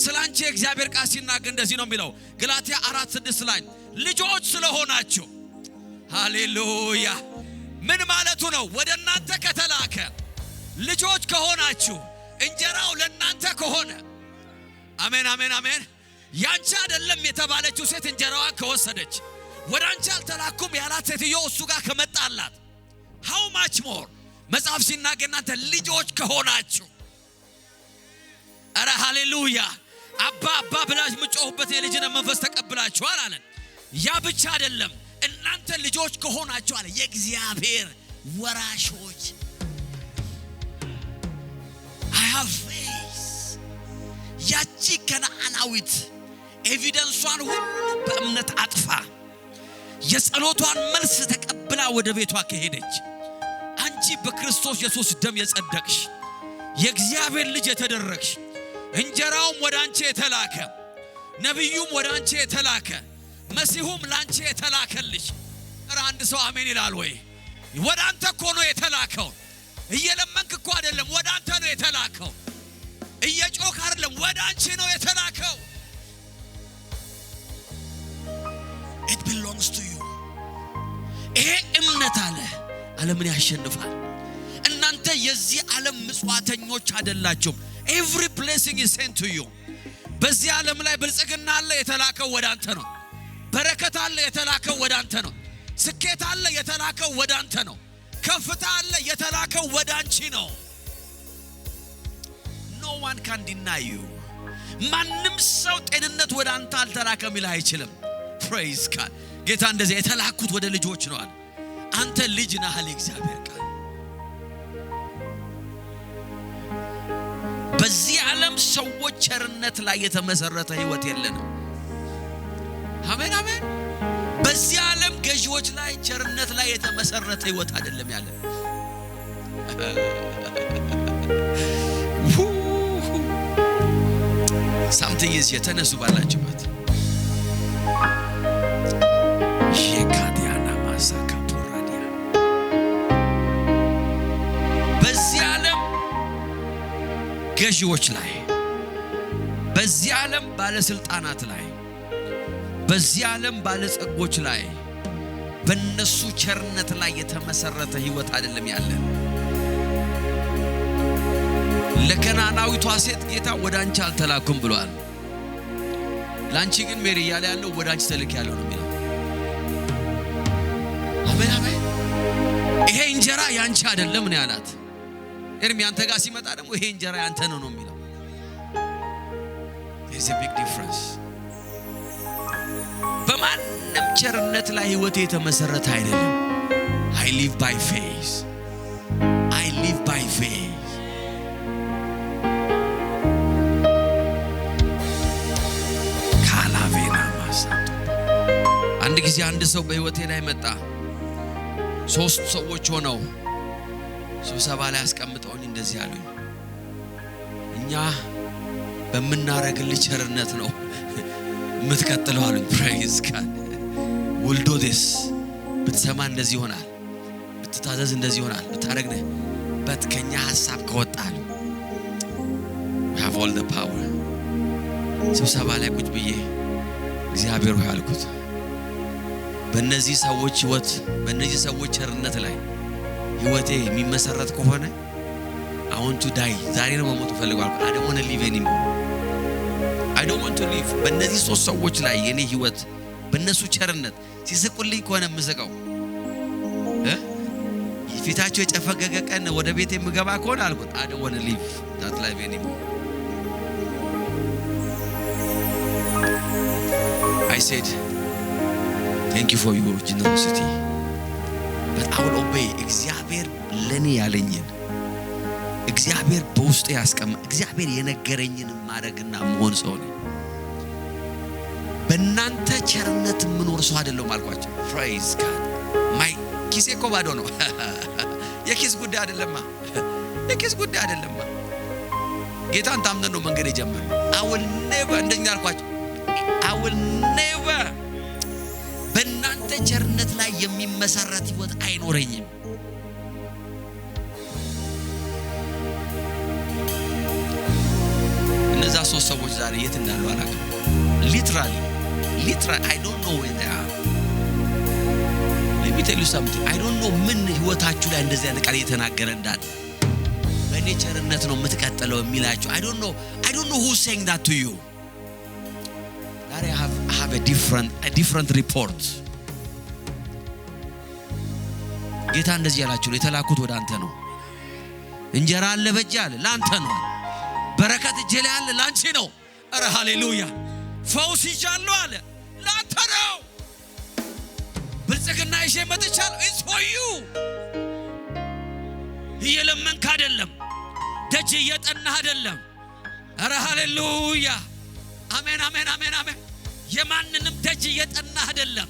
ስላንቺ እግዚአብሔር ቃል ሲናገር እንደዚህ ነው የሚለው ገላትያ 4:6 ላይ ልጆች ስለሆናችሁ ሃሌሉያ ምን ማለቱ ነው ወደናንተ ከተላከ ልጆች ከሆናችሁ እንጀራው ለናንተ ከሆነ አሜን አሜን አሜን ያንቺ አይደለም የተባለችው ሴት እንጀራዋን ከወሰደች ወዳንቺ አልተላኩም ያላት ሴትዮ እሱ ጋር ከመጣላት how much more መጽሐፍ ሲናገር እናንተ ልጆች ከሆናችሁ አረ ሃሌሉያ አባ አባ ብላችሁ ምጮህበት የልጅነት መንፈስ ተቀብላችኋል አለን። ያ ብቻ አይደለም እናንተ ልጆች ከሆናችሁ አለ የእግዚአብሔር ወራሾች I have faith ያቺ ከነዓናዊት ኤቪደንሷን ሁሉ በእምነት አጥፋ የጸሎቷን መልስ ተቀብላ ወደ ቤቷ ከሄደች አንቺ በክርስቶስ ኢየሱስ ደም የጸደቅሽ የእግዚአብሔር ልጅ የተደረግሽ እንጀራውም ወደ አንቺ የተላከ ነብዩም ወደ አንቺ የተላከ መሲሁም ላንቺ የተላከልሽ ኧረ አንድ ሰው አሜን ይላል ወይ? ወደ አንተ እኮ ነው የተላከው። እየለመንክ እኮ አይደለም፣ ወደ አንተ ነው የተላከው። እየጮክ አይደለም፣ ወደ አንቺ ነው የተላከው። It belongs to you. ይሄ እምነት አለ ዓለምን ያሸንፋል። እናንተ የዚህ ዓለም ምጽዋተኞች አይደላችሁም። Every blessing is sent to you. በዚህ ዓለም ላይ ብልጽግና አለ የተላከው ወደ አንተ ነው። በረከት አለ የተላከው ወደ አንተ ነው። ስኬት አለ የተላከው ወደ አንተ ነው። ከፍታ አለ የተላከው ወደ አንቺ ነው። No one can deny you. ማንም ሰው ጤንነት ወደ አንተ አልተላከም ይልህ አይችልም። Praise God. ጌታ እንደዚህ የተላኩት ወደ ልጆች ነው አለ። አንተ ልጅ ነህ አለ እግዚአብሔር ቃል። በዚህ ዓለም ሰዎች ቸርነት ላይ የተመሰረተ ህይወት የለንም። አሜን አሜን። በዚህ ዓለም ገዢዎች ላይ ቸርነት ላይ የተመሰረተ ህይወት አይደለም ያለ። something is የተነሱ ባላችሁበት የካዲያና ማሳካ ፖራዲያ በዚህ ዓለም ገዢዎች ላይ በዚህ ዓለም ባለስልጣናት ላይ በዚህ ዓለም ባለጸጎች ላይ በእነሱ ቸርነት ላይ የተመሰረተ ህይወት አይደለም ያለን። ለከናናዊቷ ሴት ጌታ ወደ አንቺ አልተላኩም ብሏል። ላንቺ ግን ሜሪ ያለ ያለው ወደ አንቺ ተልክ ያለው ነው የሚለው። አሜን አሜን። ይሄ እንጀራ ያንቺ አይደለም ነው ያላት። ኤርሚ አንተ ጋር ሲመጣ ደግሞ ይሄ እንጀራ ያንተ ነው ነው የሚለው። there is a big difference። በማንም ቸርነት ላይ ህይወቴ የተመሰረተ አይደለም። I live by faith. I live by faith. ካላቬና ማሳቶ አንድ ጊዜ አንድ ሰው በህይወቴ ላይ መጣ። ሶስት ሰዎች ሆነው ስብሰባ ላይ አስቀምጠውኝ እንደዚህ አሉኝ። እኛ በመናረግልህ ቸርነት ነው ምትከተለው አሉኝ። ፕሬዝ ጋድ ወልዶ this ብትሰማ እንደዚህ ይሆናል፣ ብትታዘዝ እንደዚህ ይሆናል፣ ብታረግነ በትከኛ ሐሳብ ከወጣል we have all the power። ስብሰባ ላይ ቁጭ ብዬ እግዚአብሔር ሆይ አልኩት በእነዚህ ሰዎች ህይወት በእነዚህ ሰዎች ቸርነት ላይ ህይወቴ የሚመሰረት ከሆነ I want to die ዛሬ ነው መሞት ፈልጋለሁ። I don't want to live anymore. I don't want to live በእነዚህ ሶስት ሰዎች ላይ የኔ ህይወት በእነሱ ቸርነት ሲስቁልኝ ከሆነ ምስቀው ፊታቸው የጨፈገገ ቀን ወደ ቤት የምገባ ከሆነ አልኩት I don't want to live that life anymore. I said thank you for your generosity but I will obey. እግዚአብሔር ለኔ ያለኝን እግዚአብሔር በውስጤ ያስቀመ እግዚአብሔር የነገረኝን ማድረግና መሆን ሰው ነኝ። በእናንተ ቸርነት ምኖር ሰው አይደለም አልኳቸው። praise God. ማይ ኪሴ እኮ ባዶ ነው። የኪስ ጉዳይ አይደለም የኪስ ጉዳይ አይደለም። ጌታን ታምነን ነው መንገድ የጀመረው። I will never እንደኛ አልኳቸው I will never በእናንተ ቸርነት ላይ የሚመሰረት ህይወት አይኖረኝም። እነዛ ሶስት ሰዎች ዛሬ የት እንዳሉ አላውቅም። literally I don't know where they are. Let me tell you something. I don't know ምን ህይወታችሁ ላይ እንደዚህ አይነት ቃል እየተናገረ እንዳለ በእኔ ቸርነት ነው የምትቀጥለው የሚላችሁ I don't know who's saying that to you. That I have a different report. ጌታ እንደዚህ ያላችሁ የተላኩት ወደ አንተ ነው። እንጀራ አለ በእጄ አለ ላንተ ነው። በረከት እጄ ላይ አለ ላንቺ ነው። ኧረ ሃሌሉያ። ፈውስ ይዣለሁ አለ ላንተ ነው። ብልጽግና ይዤ መጥቻለሁ it's for you። እየለመንክ አይደለም፣ ደጅ እየጠናህ አይደለም። ኧረ ሃሌሉያ አሜን አሜን አሜን አሜን። የማንንም ደጅ እየጠናህ አይደለም፣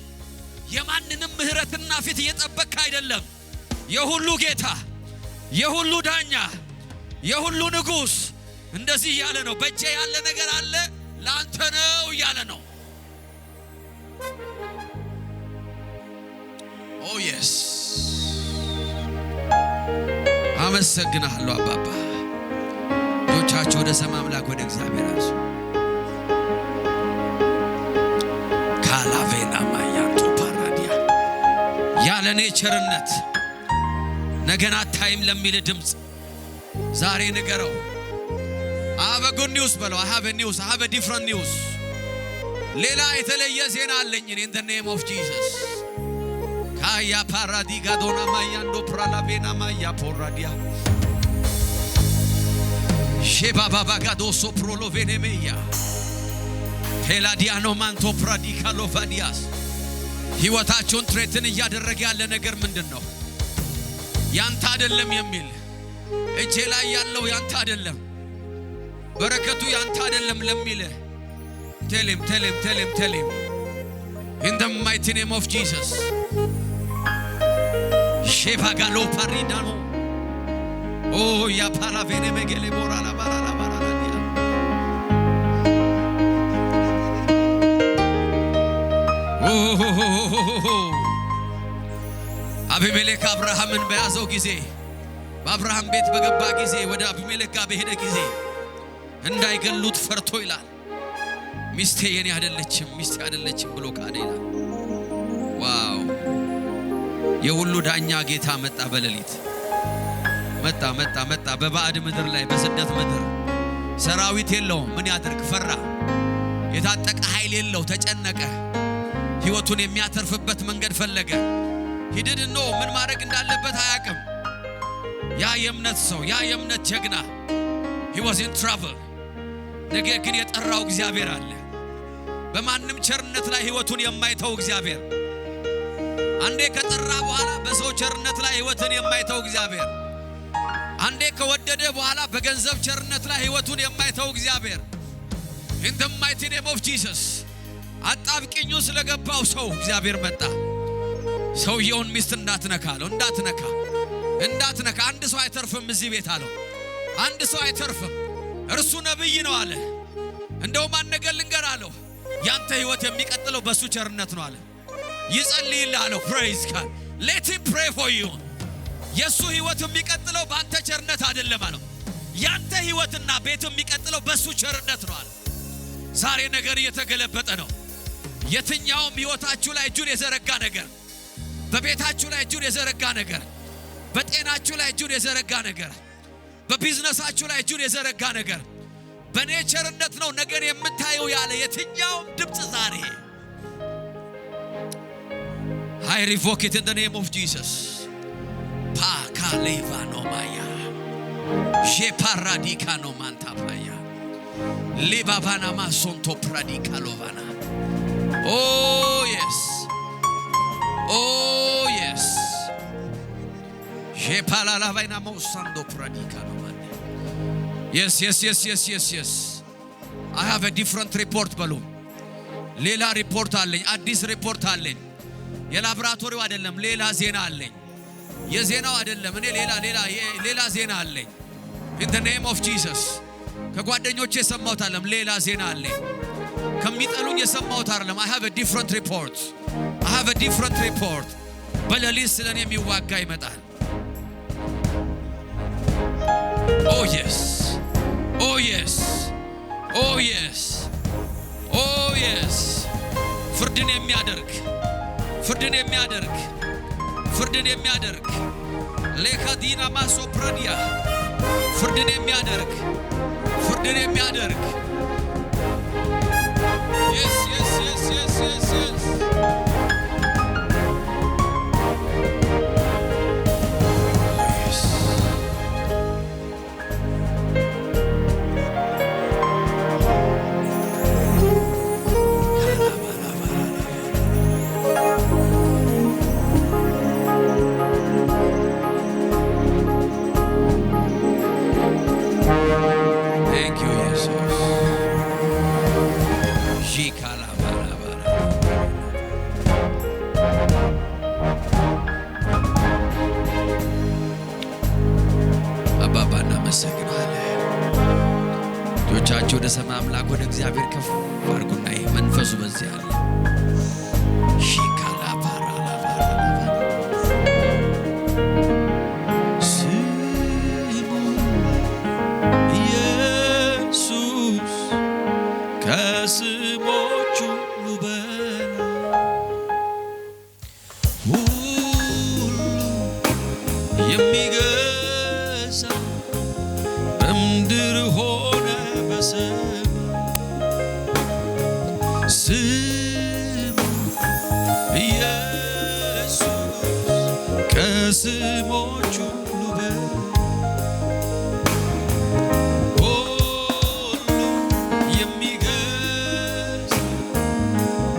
የማንንም ምህረትና ፊት እየጠበቅክ አይደለም። የሁሉ ጌታ፣ የሁሉ ዳኛ፣ የሁሉ ንጉስ እንደዚህ እያለ ነው። በእጄ ያለ ነገር አለ ላንተ ነው እያለ ነው። ኦ የስ አመሰግናለሁ አባባ። እጆቻችሁ ወደ ሰማይ አምላክ ወደ እግዚአብሔር አንሱ። ካላቬና ማያንቶ ፓራዲያ ያለኔ ቸርነት ነገና ታይም ለሚል ድምጽ ዛሬ ንገረው። I have a good news በለው። I have a news. I have a different news. ሌላ የተለየ ዜና አለኝ in the name of Jesus. ካያ ፓራዲ ጋዶና ማያንዶ ፕራላቬና ማያ ፖራዲያ ሼባባባ ጋዶሶ ፕሮሎቬኔሜያ ሄላዲያኖ ማንቶ ፕራዲካሎቫዲያስ። ህይወታችሁን ትሬትን እያደረገ ያለ ነገር ምንድነው? ያንተ አይደለም የሚል እጄ ላይ ያለው ያንተ አይደለም፣ በረከቱ ያንተ አይደለም ለሚል ተለም in the mighty name of Jesus. ሼባጋሎ ፓሪዳኖ ኦ ያ ፓላቬኔ መገሌ ቦራላ ባራላ ባራዲያ አቢሜሌክ አብርሃምን በያዘው ጊዜ በአብርሃም ቤት በገባ ጊዜ ወደ አቢሜሌክ ጋር በሄደ ጊዜ እንዳይገሉት ፈርቶ ይላል ሚስቴ የኔ አይደለችም ብሎ ካደ ይላል። ዋው! የሁሉ ዳኛ ጌታ መጣ በሌሊት መጣ በባዕድ ምድር ላይ በስደት ምድር ሰራዊት የለው ምን ያድርግ ፈራ። የታጠቀ ኃይል የለው ተጨነቀ። ህይወቱን የሚያተርፍበት መንገድ ፈለገ። ሂድድኖ ምን ማድረግ እንዳለበት አያውቅም። ያ የእምነት ሰው ያ የእምነት ጀግና he was in trouble። ነገር ግን የጠራው እግዚአብሔር አለ። በማንም ቸርነት ላይ ህይወቱን የማይተው እግዚአብሔር፣ አንዴ ከጠራ በኋላ በሰው ቸርነት ላይ ህይወትን የማይተው እግዚአብሔር፣ አንዴ ከወደደ በኋላ በገንዘብ ቸርነት ላይ ህይወቱን የማይተው እግዚአብሔር in the mighty name of Jesus። አጣብቂኙ ስለገባው ሰው እግዚአብሔር መጣ። ሰውየውን ሚስት እንዳትነካለው እንዳትነካ አንድ ሰው አይተርፍም እዚህ ቤት አለው። አንድ ሰው አይተርፍም እርሱ ነብይ ነው አለ። እንደውም አንድ ነገር ልንገር አለው፣ ያንተ ህይወት የሚቀጥለው በሱ ቸርነት ነው አለ። ይጸልይልህ አለው። praise God, let him pray for you። የሱ ህይወት የሚቀጥለው ባንተ ቸርነት አይደለም አለው። ያንተ ህይወትና ቤት የሚቀጥለው በሱ ቸርነት ነው አለ። ዛሬ ነገር እየተገለበጠ ነው። የትኛውም ህይወታችሁ ላይ እጁን የዘረጋ ነገር፣ በቤታችሁ ላይ እጁን የዘረጋ ነገር፣ በጤናችሁ ላይ እጁን የዘረጋ ነገር፣ በቢዝነሳችሁ ላይ እጁን የዘረጋ ነገር፣ በኔ ቸርነት ነው ነገር የምታየው ያለ የትኛውም ድምጽ ዛሬ I revoke it in the name of Jesus. Pakalevano maya je paradikano mantapaya libabana masonto pradikalovana. Oh yes, oh yes. Je palalavaina mosando pradikalovana. Yes. I have a different report በሉ። ሌላ ሪፖርት አለኝ፣ አዲስ ሪፖርት አለኝ። የላብራቶሪው አይደለም፣ ሌላ ዜና አለኝ። የዜናው አይደለም፣ እኔ ሌላ ዜና አለኝ። in the name of Jesus። ከጓደኞቼ የሰማሁት አይደለም፣ ሌላ ዜና አለኝ። ከሚጠሉኝ የሰማሁት አይደለም። I have a different report። በሌሊት ስለኔ የሚዋጋ ይመጣል። Oh yes, oh yes, oh yes, oh yes። ፍርድን የሚያደርግ ለካዲና ማሶፕራዲያ ፍርድን የሚያደርግ yes ጆቻችሁ ወደ ሰማይ አምላክ ወደ እግዚአብሔር ከፍ አድርጉና መንፈሱ በዚህ አለ ሺካላ ባራላ ስሙ ኢየሱስ ከስሞቹ ሁሉ በላይ ሁሉ የሚገዛ በምድር ሆነ በሰማይ ስሙ ኢየሱስ ከስሞቹ ሁሉ በላይ ሁሉ የሚገዛ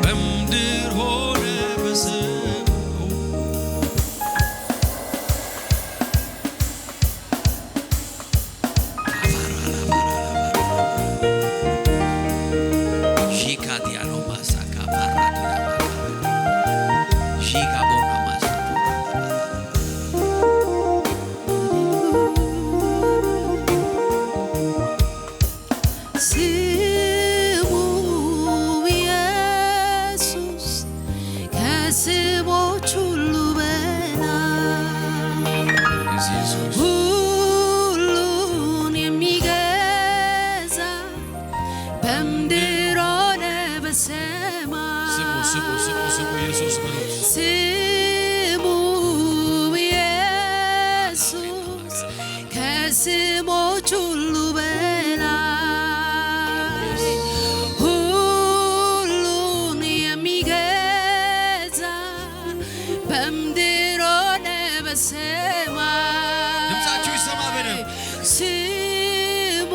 በምድር ሆነ በሰማይ ከስሞች ሁሉ በላይ ሁሉን የሚገዛ በምድር ሆነ በሰማይ ድምጻችሁ ይሰማ በደምብ ስሙ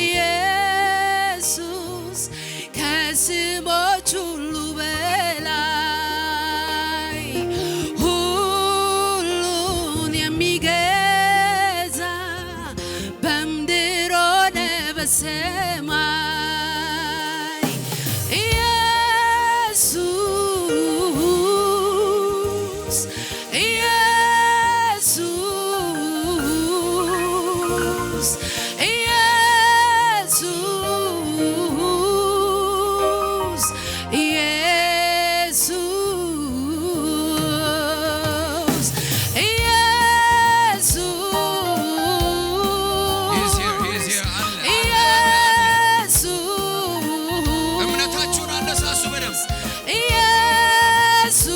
ኢየሱስ ከስሞች ሁሉ በላይ ሁሉን የሚገዛ በምድር ሆነ በሰማይ ኢየሱስ ኢየሱስ ኢየሱስ ኢየሱስ እምነታችሁን አነሳሱ በደምብ ኢየሱስ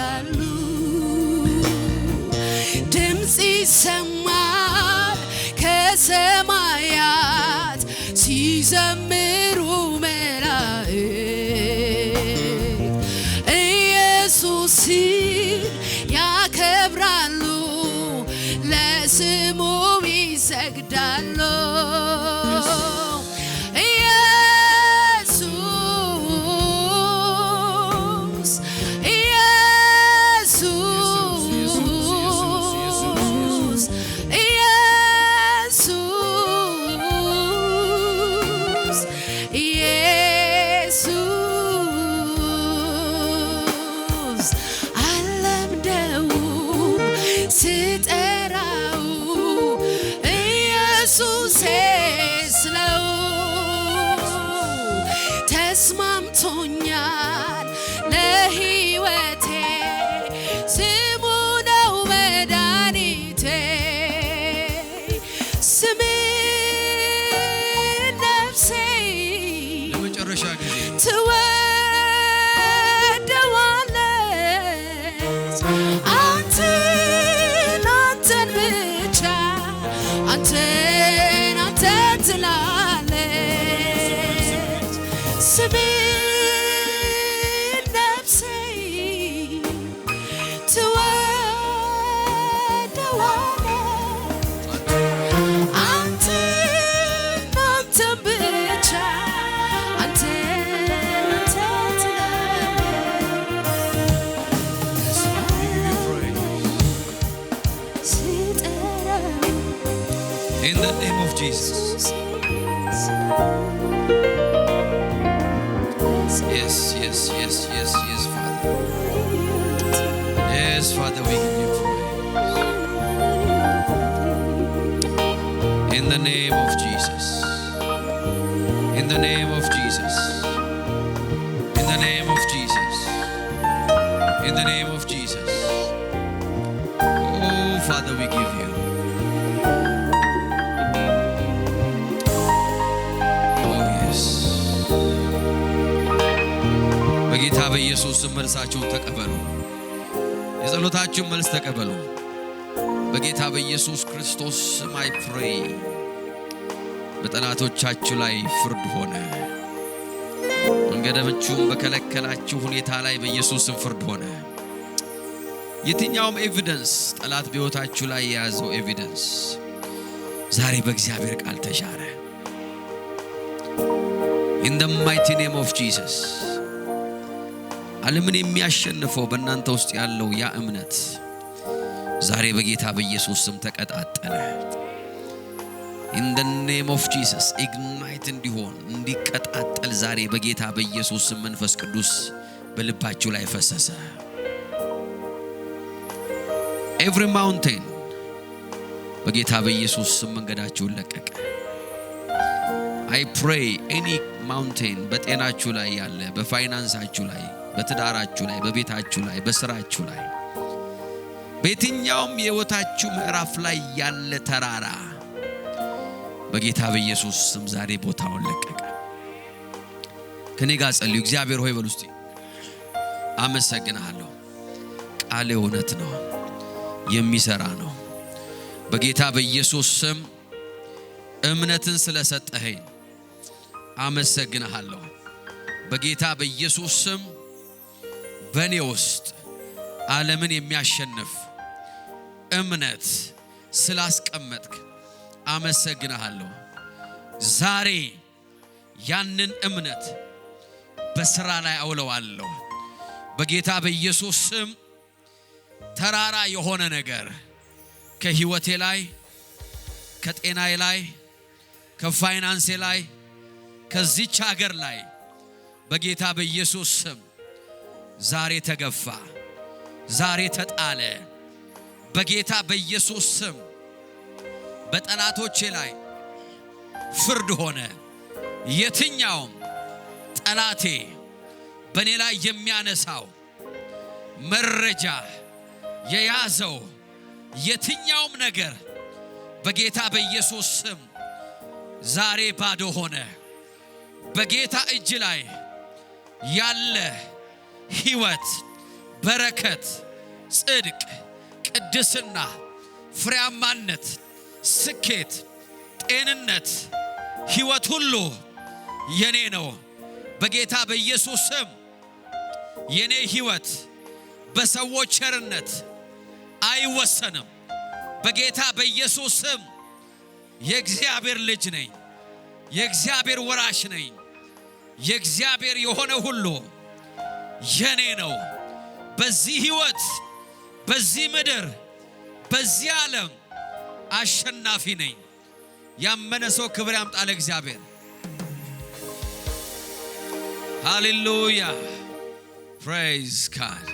ይሰግዳሉ ድምጽ ይሰማል ከሰማያት ሲዘምሩ መላእክት ኢየሱስን ያከብራሉ ለስሙ ይሰግዳሉ ተስማምቶኛል ለሕይወቴ ስሙ ነው መድኃኒቴ ስምህን ነፍሴ ለመጨረሻ ጊዜ ትወደዋለች አንተን ብቻ አንተን ትላለች ስምህን ነፍሴ ትወደዋለች አንተን ብቻ አንተን ትላለች ስጠራው In the name of Jesus. Yes, yes, yes, yes, yes, Father. Yes, Father, we give you praise. In the name of Jesus. In the name of Jesus. In the name of Jesus. In the name of Jesus. Oh, Father, we give you. በጌታ በኢየሱስ ስም መልሳችሁን ተቀበሉ። የጸሎታችሁን መልስ ተቀበሉ። በጌታ በኢየሱስ ክርስቶስ ስም አይ ፕሬይ። በጠላቶቻችሁ ላይ ፍርድ ሆነ። መንገዳችሁን በከለከላችሁ ሁኔታ ላይ በኢየሱስ ስም ፍርድ ሆነ። የትኛውም ኤቪደንስ ጠላት በሕይወታችሁ ላይ የያዘው ኤቪደንስ ዛሬ በእግዚአብሔር ቃል ተሻረ። In the mighty name of Jesus. ዓለምን የሚያሸንፈው በእናንተ ውስጥ ያለው ያ እምነት ዛሬ በጌታ በኢየሱስ ስም ተቀጣጠለ። In the name of Jesus ignite እንዲቀጣጠል ዛሬ በጌታ በኢየሱስ ስም መንፈስ ቅዱስ በልባችሁ ላይ ፈሰሰ። Every mountain በጌታ በኢየሱስ ስም መንገዳችሁን ለቀቀ። I pray any mountain በጤናችሁ ላይ ያለ በፋይናንሳችሁ ላይ በትዳራችሁ ላይ በቤታችሁ ላይ በስራችሁ ላይ በየትኛውም የሕይወታችሁ ምዕራፍ ላይ ያለ ተራራ በጌታ በኢየሱስ ስም ዛሬ ቦታውን ለቀቀ። ከኔ ጋር ጸልዩ። እግዚአብሔር ሆይ በሉ እስቲ አመሰግናለሁ። ቃል እውነት ነው፣ የሚሰራ ነው። በጌታ በኢየሱስ ስም እምነትን ስለሰጠኸኝ አመሰግናለሁ። በጌታ በኢየሱስ ስም በኔ ውስጥ ዓለምን የሚያሸንፍ እምነት ስላስቀመጥክ አመሰግናለሁ። ዛሬ ያንን እምነት በስራ ላይ አውለዋለሁ። በጌታ በኢየሱስ ስም ተራራ የሆነ ነገር ከህይወቴ ላይ ከጤናዬ ላይ ከፋይናንሴ ላይ ከዚች ሀገር ላይ በጌታ በኢየሱስ ስም ዛሬ ተገፋ፣ ዛሬ ተጣለ። በጌታ በኢየሱስ ስም በጠላቶቼ ላይ ፍርድ ሆነ። የትኛውም ጠላቴ በኔ ላይ የሚያነሳው መረጃ የያዘው የትኛውም ነገር በጌታ በኢየሱስ ስም ዛሬ ባዶ ሆነ። በጌታ እጅ ላይ ያለ ህይወት በረከት፣ ጽድቅ፣ ቅድስና፣ ፍሬያማነት፣ ስኬት፣ ጤንነት፣ ሕይወት ሁሉ የኔ ነው። በጌታ በኢየሱስ ስም የኔ ሕይወት በሰዎች ቸርነት አይወሰንም። በጌታ በኢየሱስ ስም የእግዚአብሔር ልጅ ነኝ። የእግዚአብሔር ወራሽ ነኝ። የእግዚአብሔር የሆነ ሁሉ የኔ ነው። በዚህ ሕይወት፣ በዚህ ምድር፣ በዚህ ዓለም አሸናፊ ነኝ። ያመነ ሰው ክብር ያምጣ ለእግዚአብሔር። ሃሌሉያ ፕሬዝ ጋድ።